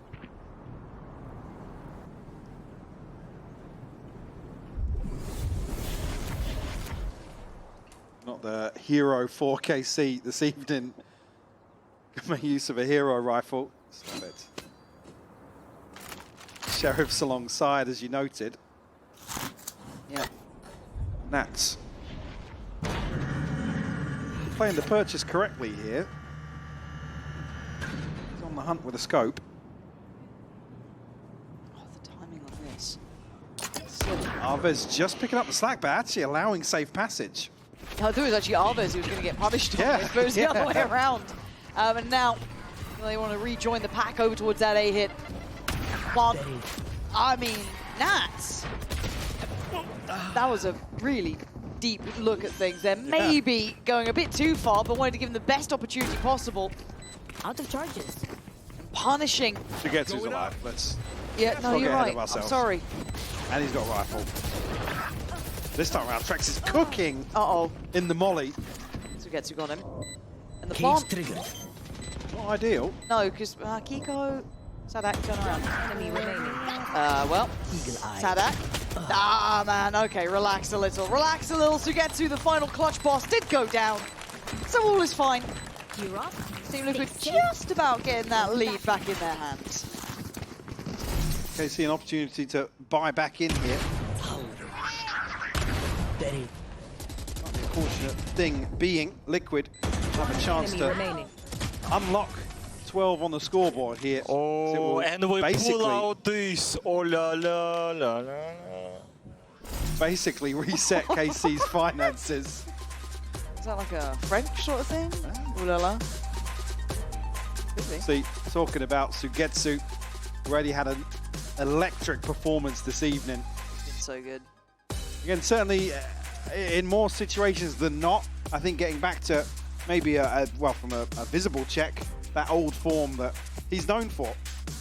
Not the hero for KC this evening. Make use of a hero rifle. Stop it. Sheriff's alongside, as you noted. Yeah. Nats playing the purchase correctly here. He's on the hunt with a scope. Oh, the timing on this. Arvez just picking up the slack, but actually allowing safe passage. I thought it was actually Arvez who was going to get punished, but it was the other way around. And now they want to rejoin the pack over towards that A hit. But, I mean, Nats. That was a really deep look at things there. Maybe going a bit too far, but wanted to give him the best opportunity possible. Out of charges. And punishing. Sugetsu's alive. Let's No, you're right. I'm sorry. And he's got a rifle. This time around, Trex is cooking in the molly. Sugetsu got him. And the Cage plant. triggered. Not ideal. No, because Kiko. Sadak, turn around. Enemy remaining. Well, Eagle eye. Sadak. Ah, man, okay, relax a little. Relax a little. Sugetsu, the final clutch boss, did go down. So all is fine. You're up. Team Liquid just about getting that lead back in their hands. Okay, see an opportunity to buy back in here. Steady. The unfortunate thing being Liquid have a chance Enemy to remaining. unlock 12 on the scoreboard here. Oh, and we pull out this. Oh la la la la. Basically reset KC's finances. Is that like a French sort of thing? Ooh la la. See, talking about Sugetsu, already had an electric performance this evening. It's been so good. Again, certainly in more situations than not, I think getting back to maybe from a visible check, that old form that he's known for.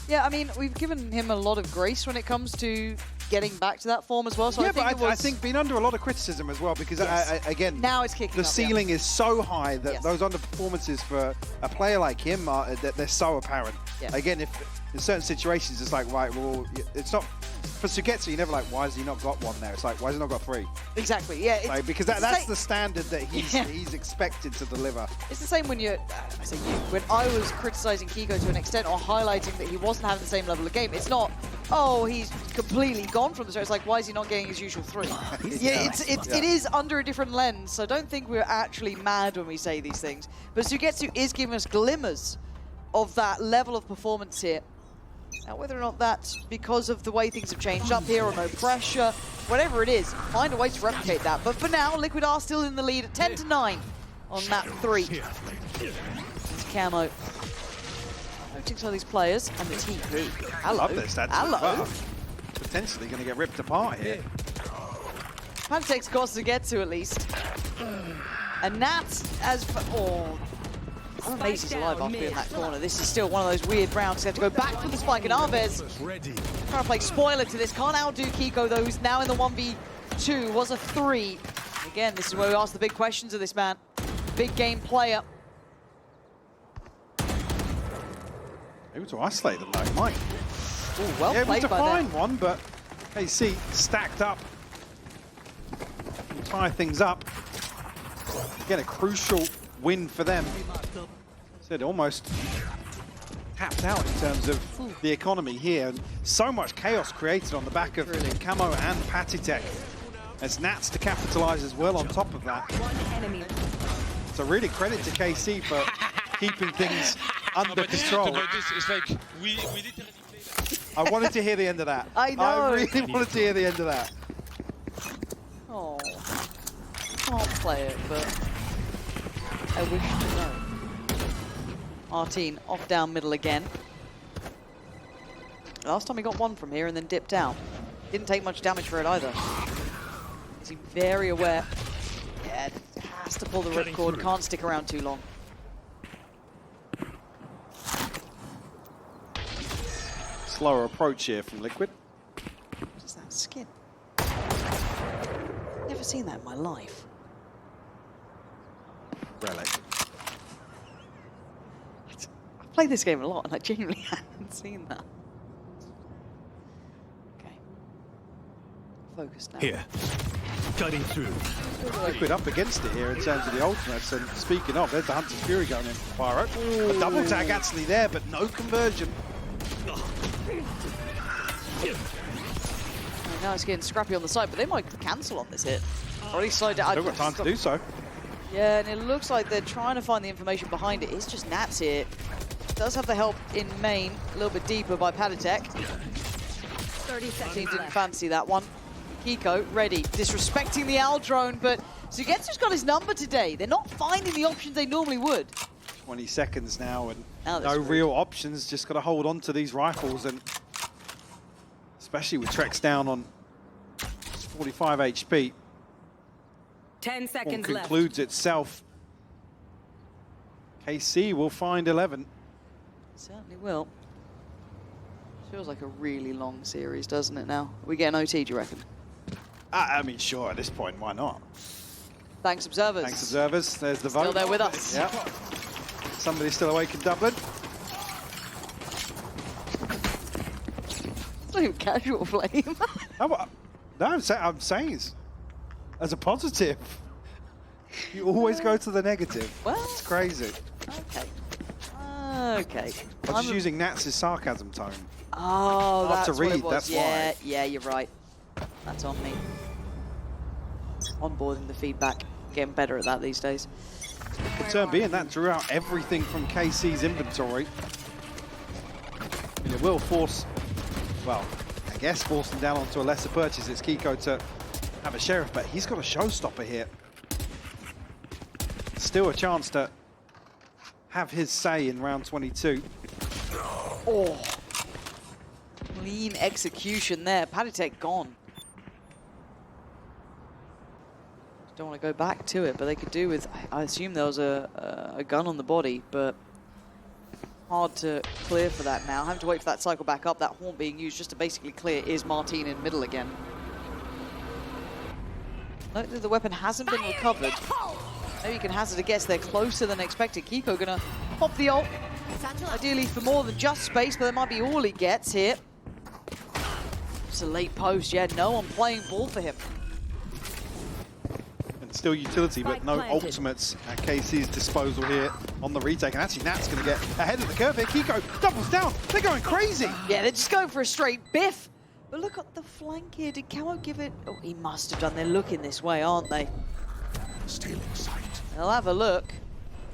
Yeah, I mean, we've given him a lot of grace when it comes to getting back to that form as well. So yeah, I think being under a lot of criticism as well, because again, now it's kicking the up, ceiling is so high that those underperformances for a player like him they're so apparent. Yeah. Again, if in certain situations it's like, right, well, it's not for Sugetsu. You never like, why has he not got one there? It's like, why has he not got 3? Exactly. Yeah. Like, because that's the standard that he's expected to deliver. It's the same when when I was criticizing Kiko to an extent or highlighting that he wasn't having the same level of game. It's not, oh, he's completely gone from the start. It's like, why is he not getting his usual 3? It is under a different lens, so don't think we're actually mad when we say these things. But Sugetsu is giving us glimmers of that level of performance here. Now, whether or not that's because of the way things have changed up here or no pressure, whatever it is, find a way to replicate that. But for now, Liquid are still in the lead at 10-9 on map 3. It's Camo. Noting some of these players and the team. Hello. I love their stats. Hello. Wow. Potentially going to get ripped apart here. Pantek's cost to get to at least. And Nats as Macy's alive after being in that corner. This is still one of those weird rounds. They have to go back for the spike, and Arvez trying to play spoiler to this. Can't outdo Kiko, though, who's now in the 1v2. Was a 3. Again, this is where we ask the big questions of this man. Big game player. Able to isolate them, though, Mike. Ooh, well able played to by find them. one, but KC stacked up. Tie things up. Again, a crucial win for them. Said almost tapped out in terms of the economy here. And so much chaos created on the back of Camo and Patitek. As Nats to capitalize as well on top of that. So really credit to KC for keeping things under control. It's like we literally played. I wanted to hear the end of that. I know. I really wanted to hear the end of that. Oh, can't play it, but I wish to know. Martin off down middle again. Last time he got one from here and then dipped down. Didn't take much damage for it either. Is he very aware? Yeah, has to pull the ripcord, can't stick around too long. Slower approach here from Liquid. What is that skin? Never seen that in my life. Relic. I've played this game a lot and I genuinely haven't seen that. Okay. Focus now. Here. Cutting through. Liquid up against it here in terms of the ultimates. And speaking of, there's the Hunter's Fury going in for Pyro. A double tag actually there, but no conversion. And now it's getting scrappy on the side, but they might cancel on this hit. Or at least slide it out. They've got time to do so. Yeah, and it looks like they're trying to find the information behind it. It's just Nats here. Does have the help in main, a little bit deeper by Padatek. 30 seconds He didn't left. fancy that one. Kiko, ready, disrespecting the Owl drone, but Sugetsu's got his number today. They're not finding the options they normally would. 20 seconds now and Now no real options. Just got to hold on to these rifles, and especially with Trex down on 45 HP. 10 One seconds left. concludes itself. KC will find 11. Certainly will. Feels like a really long series, doesn't it now? We get an OT, do you reckon? I mean, sure, at this point, why not? Thanks, observers. Thanks, observers. There's the vote. Still there with us. Yep. Somebody still awake in Dublin. It's not even casual flame. No, I'm saying it's as a positive. You always go to the negative. Well, It's crazy. okay. Okay. I'm just using Nats' sarcasm tone. Oh, Hard that's to what read, it was. that's yeah, why. Yeah, you're right. That's on me. Onboarding the feedback. Getting better at that these days. The turn being that drew out everything from KC's inventory. I mean, it will force, well, I guess force them down onto a lesser purchase. It's Kiko to have a sheriff, but he's got a showstopper here. Still a chance to have his say in round 22. Oh. Clean execution there. Padatek gone. Don't want to go back to it, but they could do with, I assume there was a gun on the body, but hard to clear for that now. Having to wait for that cycle back up, that horn being used just to basically clear is Martin in middle again. Note that the weapon hasn't been recovered. Maybe you can hazard a guess they're closer than expected. Kiko gonna pop the ult, ideally for more than just space, but that might be all he gets here. It's a late post, yeah, no one playing ball for him. And still utility, but no ultimates at KC's disposal here on the retake. And actually, Nat's going to get ahead of the curve here. Kiko doubles down. They're going crazy. Yeah, they're just going for a straight biff. But look at the flank here. Did Camo give it? Oh, he must have done. They're looking this way, aren't they? Stealing sight. They'll have a look.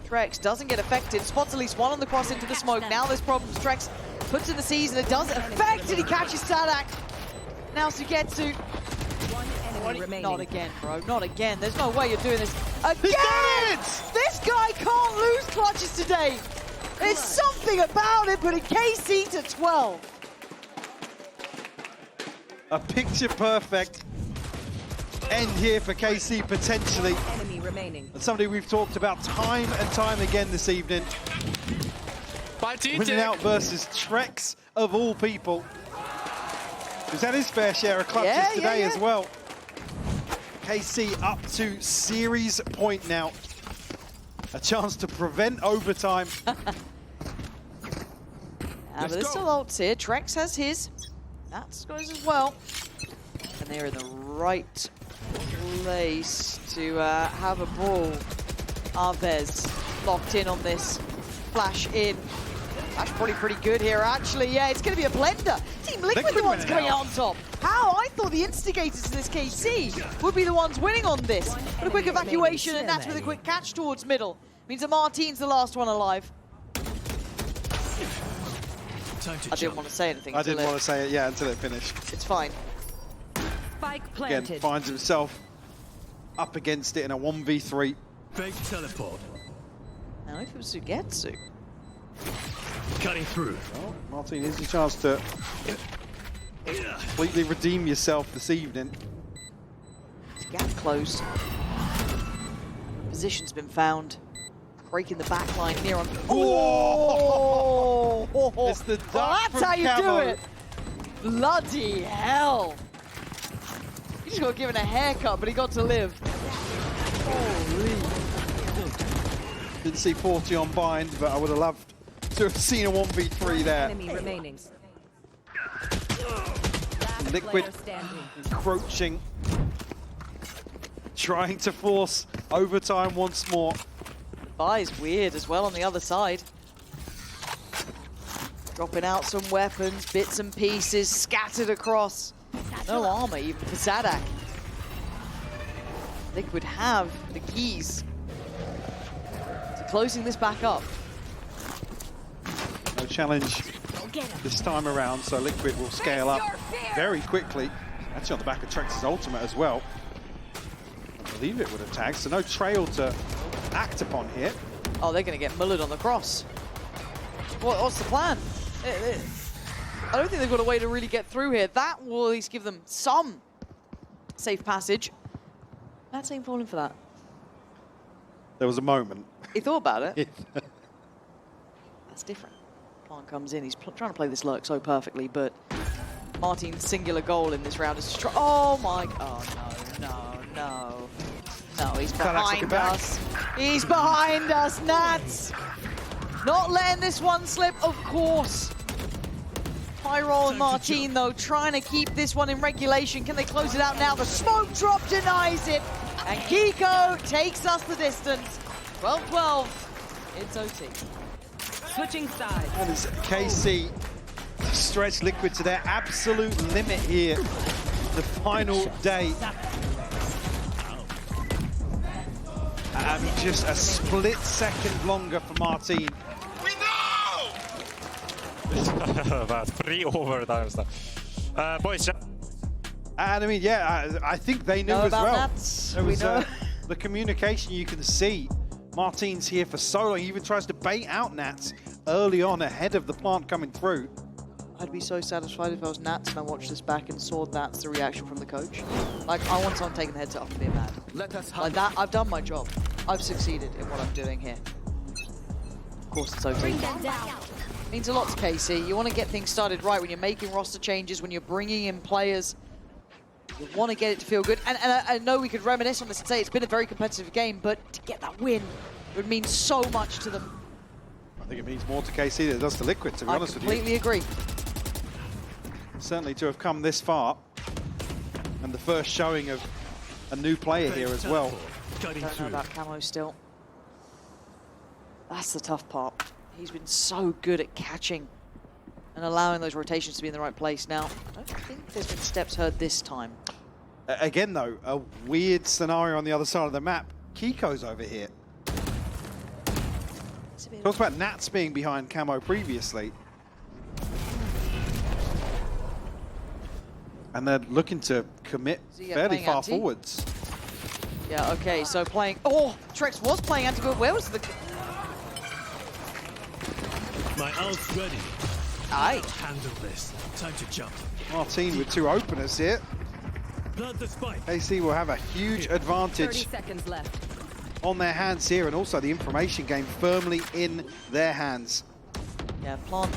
Trex doesn't get affected. Spots at least one on the cross into the smoke. Now there's problems. Trex puts in the seas and it does affect and he catches Sadak. Now Sugetsu. Not again, bro. Not again. There's no way you're doing this. Again! This guy can't lose clutches today. There's something about it, but in KC to 12. A picture-perfect end here for KC, potentially. Enemy remaining. And somebody we've talked about time and time again this evening. Winning out versus Trex, of all people. Who's had his fair share of clutches today as well. KC up to series point now. A chance to prevent overtime. But there's still ults here. Trex has his. That's got his as well. And they're in the right place to have a brawl. Arvez locked in on this. Flash in. That's probably pretty good here, actually. Yeah, it's going to be a blender. Team Liquid the ones coming out on top. How? I thought the instigators in this KC would be the ones winning on this. But a quick evacuation, and that's with a quick catch towards middle. Means that Martin's the last one alive. I didn't want to say anything. I didn't want to say it, yeah, until it finished. It's fine. Spike Again, planted. finds himself up against it in a 1v3. Fake teleport. Now if it was Sugetsu. Cutting through. Well, Martin, here's your chance to completely redeem yourself this evening. Gap closed. Position's been found. Breaking the back line near on. Oh! It's the duck Well, that's from how you Camo. do it. Bloody hell! He just got given a haircut, but he got to live. Holy! Didn't see 40 on bind, but I would have loved to have seen a 1v3 there. Enemy remaining. Liquid Player standing. encroaching, trying to force overtime once more. Buy's weird as well on the other side. Dropping out some weapons, bits and pieces scattered across. No armor even for Sadak. Liquid have the keys to closing this back up. No challenge this time around, so Liquid will scale up very quickly. Actually on the back of Trex's ultimate as well. I believe it would have tagged, so no trail to act upon here. Oh, they're going to get mullered on the cross. What's the plan? I don't think they've got a way to really get through here. That will at least give them some safe passage. Matt ain't falling for that. There was a moment. He thought about it. That's different. Plant comes in. He's trying to play this lurk so perfectly, but Martin's singular goal in this round is to try. Oh my! Oh no! No! He's behind us. He's behind us, Nats. Not letting this one slip, of course. Pyro and Martin, though, trying to keep this one in regulation. Can they close it out now? The smoke drop denies it. And Kiko takes us the distance. 12-12. It's OT. Switching sides. And it's KC to stretch Liquid to their absolute limit here. The final day. Just a split second longer for Martin. That 3 overtime stuff. Boys, And I mean, yeah, I think they knew Know as about well. Nats? There We was know. the communication you can see. Martin's here for so long. He even tries to bait out Nats early on ahead of the plant coming through. I'd be so satisfied if I was Nats and I watched this back and saw that's the reaction from the coach. Like, I want someone taking the heads off and being mad. Let us Like that, I've done my job. I've succeeded in what I'm doing here. Of course, it's OT. Means a lot to KC. You want to get things started right when you're making roster changes, when you're bringing in players. You want to get it to feel good. And I know we could reminisce on this and say it's been a very competitive game, but to get that win, it would mean so much to them. I think it means more to KC than it does to Liquid, to be honest with you. I completely agree. Certainly to have come this far. And the first showing of a new player here as well. Cutting Don't know through. about Camo still. That's the tough part. He's been so good at catching and allowing those rotations to be in the right place. Now, I don't think there's been steps heard this time. Again, though, a weird scenario on the other side of the map. Kiko's over here. Talks about Nats being behind Camo previously. And they're looking to commit fairly playing far anti? forwards. Yeah, okay, so playing... Oh, Trex was playing anti, but where was the... My ult's ready. Aye. Handle this. Time to jump. Martin with 2 openers here. Plant the spike. AC will have a huge 30 advantage seconds left. on their hands here, and also the information game firmly in their hands. Yeah, Plant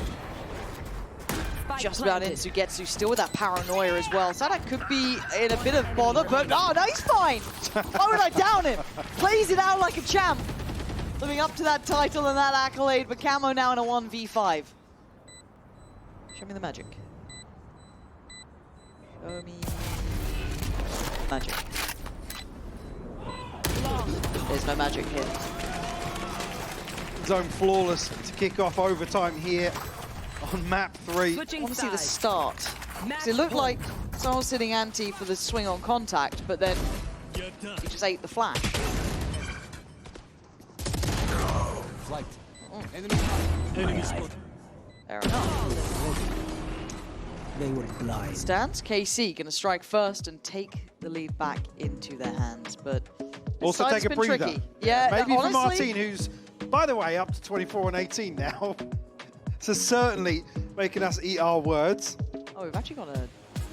Spike just about in. planted. Sugetsu still with that paranoia as well. Sadak could be in a bit of bother, but oh, no, he's fine. Why would I down him? Plays it out like a champ. Living up to that title and that accolade, but Camo now in a 1v5. Show me the magic. Show me magic. There's no magic here. Zone flawless to kick off overtime here on map 3. I Switching want to see the sides. start. 'Cause it looked like someone was sitting anti for the swing on contact, but then You're done. he just ate the flash. Flight. Enemy spotted. Fair enough. they were blind. Stands KC going to strike first and take the lead back into their hands, but Also take a been breather. tricky. Yeah, maybe for honestly, Martin, who's, by the way, up to 24 and 18 now. So certainly making us eat our words. Oh, we've actually got a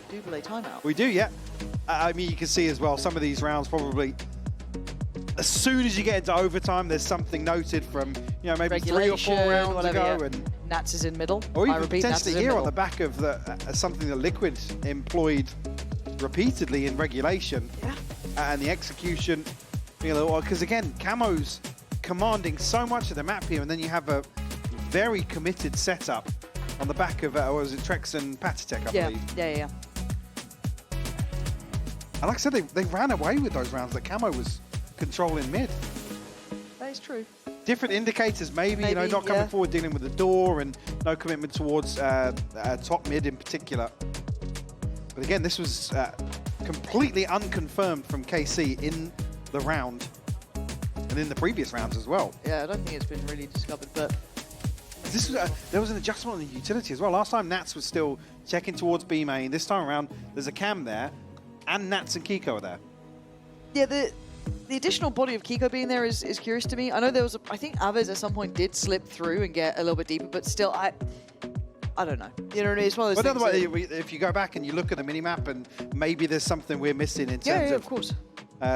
double timeout. We do, yeah. I mean, you can see as well, some of these rounds probably, as soon as you get into overtime, there's something noted from, you know, maybe 3 or 4 rounds whatever, ago. yeah. And Nats is in middle. or I even repeat, Nats potentially is in here on middle. the back of the, something that Liquid employed repeatedly in regulation. Yeah. And the execution, you know, because again, Camo's commanding so much of the map here, and then you have a very committed setup on the back of, what was it, Trex and Patitek, I believe. Yeah. And like I said, they ran away with those rounds that Camo was controlling mid. That is true. Different indicators, maybe, you know, not coming forward, dealing with the door, and no commitment towards top mid in particular. But again, this was completely unconfirmed from KC in the round and in the previous rounds as well. Yeah, I don't think it's been really discovered, but This was, there was an adjustment on the utility as well. Last time Nats was still checking towards B main. This time around, there's a cam there, and Nats and Kiko are there. yeah, the additional body of Kiko being there is curious to me. I know there was I think Aves at some point did slip through and get a little bit deeper, but still, I don't know. You know, it's one of those But things. otherwise, if you go back and you look at the minimap, and maybe there's something we're missing in terms of course.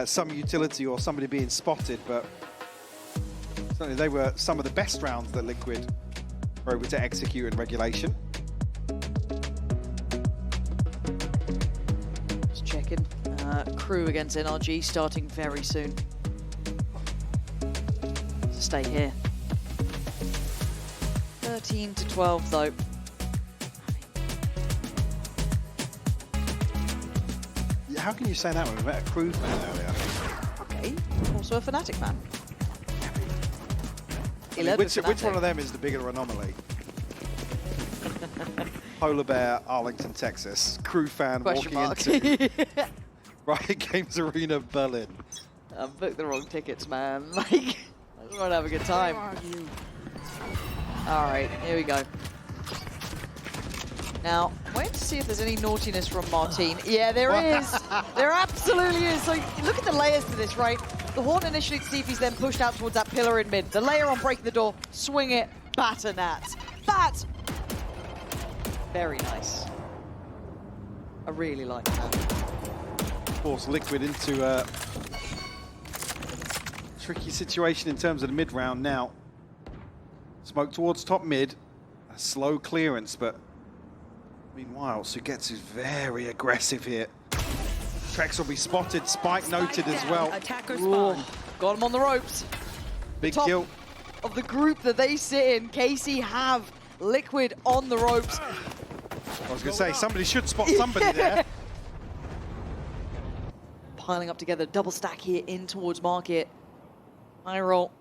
some utility or somebody being spotted, but certainly they were some of the best rounds that Liquid were able to execute in regulation. Just checking. Crew against NRG starting very soon. So stay here. 13 to 12 though. How can you say that when we met a crew fan earlier? Okay, also a Fnatic fan. I mean, which one of them is the bigger anomaly? Polar Bear, Arlington, Texas. Crew fan Question walking mark. into Riot Games Arena, Berlin. I booked the wrong tickets, man. Like, I just want to have a good time. All right, here we go. Now, wait to see if there's any naughtiness from Martin. Yeah, there is. There absolutely is. So look at the layers to this, right? The Horn initially to see if he's then pushed out towards that pillar in mid. The layer on breaking the door, swing it, batter Nats. That! Very nice. I really like that. Force Liquid into a tricky situation in terms of the mid round now. Smoke towards top mid. A slow clearance, but meanwhile, Sugetsu's very aggressive here. Trex will be spotted, Spike noted as well. Ooh, got him on the ropes. Big Top kill. Of the group that they sit in, KC have Liquid on the ropes. I was going to say, somebody should spot somebody there. Piling up together, double stack here in towards market. High roll,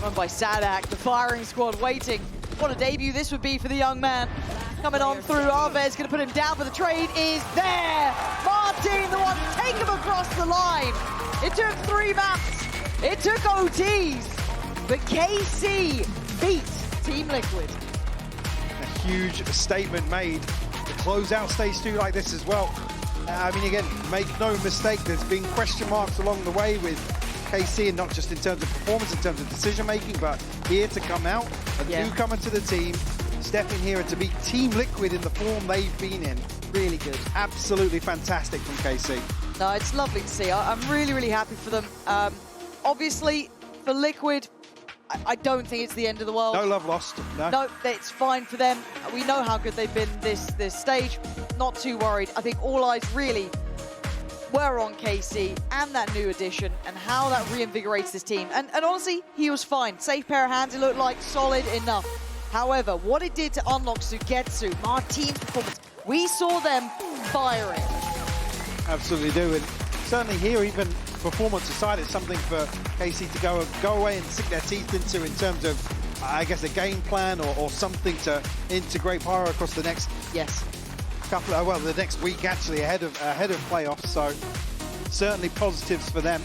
run by Sadak, the firing squad waiting. What a debut this would be for the young man. Coming on through, Arvez gonna put him down, but the trade is there. Martin, the one to take him across the line. It took 3 maps, it took OTs, but KC beat Team Liquid. A huge statement made to close out stage 2 like this as well. I mean, again, make no mistake, there's been question marks along the way with KC, and not just in terms of performance, in terms of decision making, but here to come out, a newcomer to the team, step in here and to beat Team Liquid in the form they've been in. Really good. Absolutely fantastic from KC. No, it's lovely to see. I'm really, really happy for them. Obviously, for Liquid, I don't think it's the end of the world. No love lost. No, it's fine for them. We know how good they've been this stage. Not too worried. I think all eyes really were on KC and that new addition and how that reinvigorates this team. And honestly, he was fine. Safe pair of hands, it looked like solid enough. However, what it did to unlock Sugetsu, Martin's performance, we saw them firing. Absolutely do. And certainly here, even performance aside, it's something for KC to go away and sink their teeth into in terms of, I guess, a game plan or something to integrate Pyro across the next the next week actually ahead of playoffs. So certainly positives for them.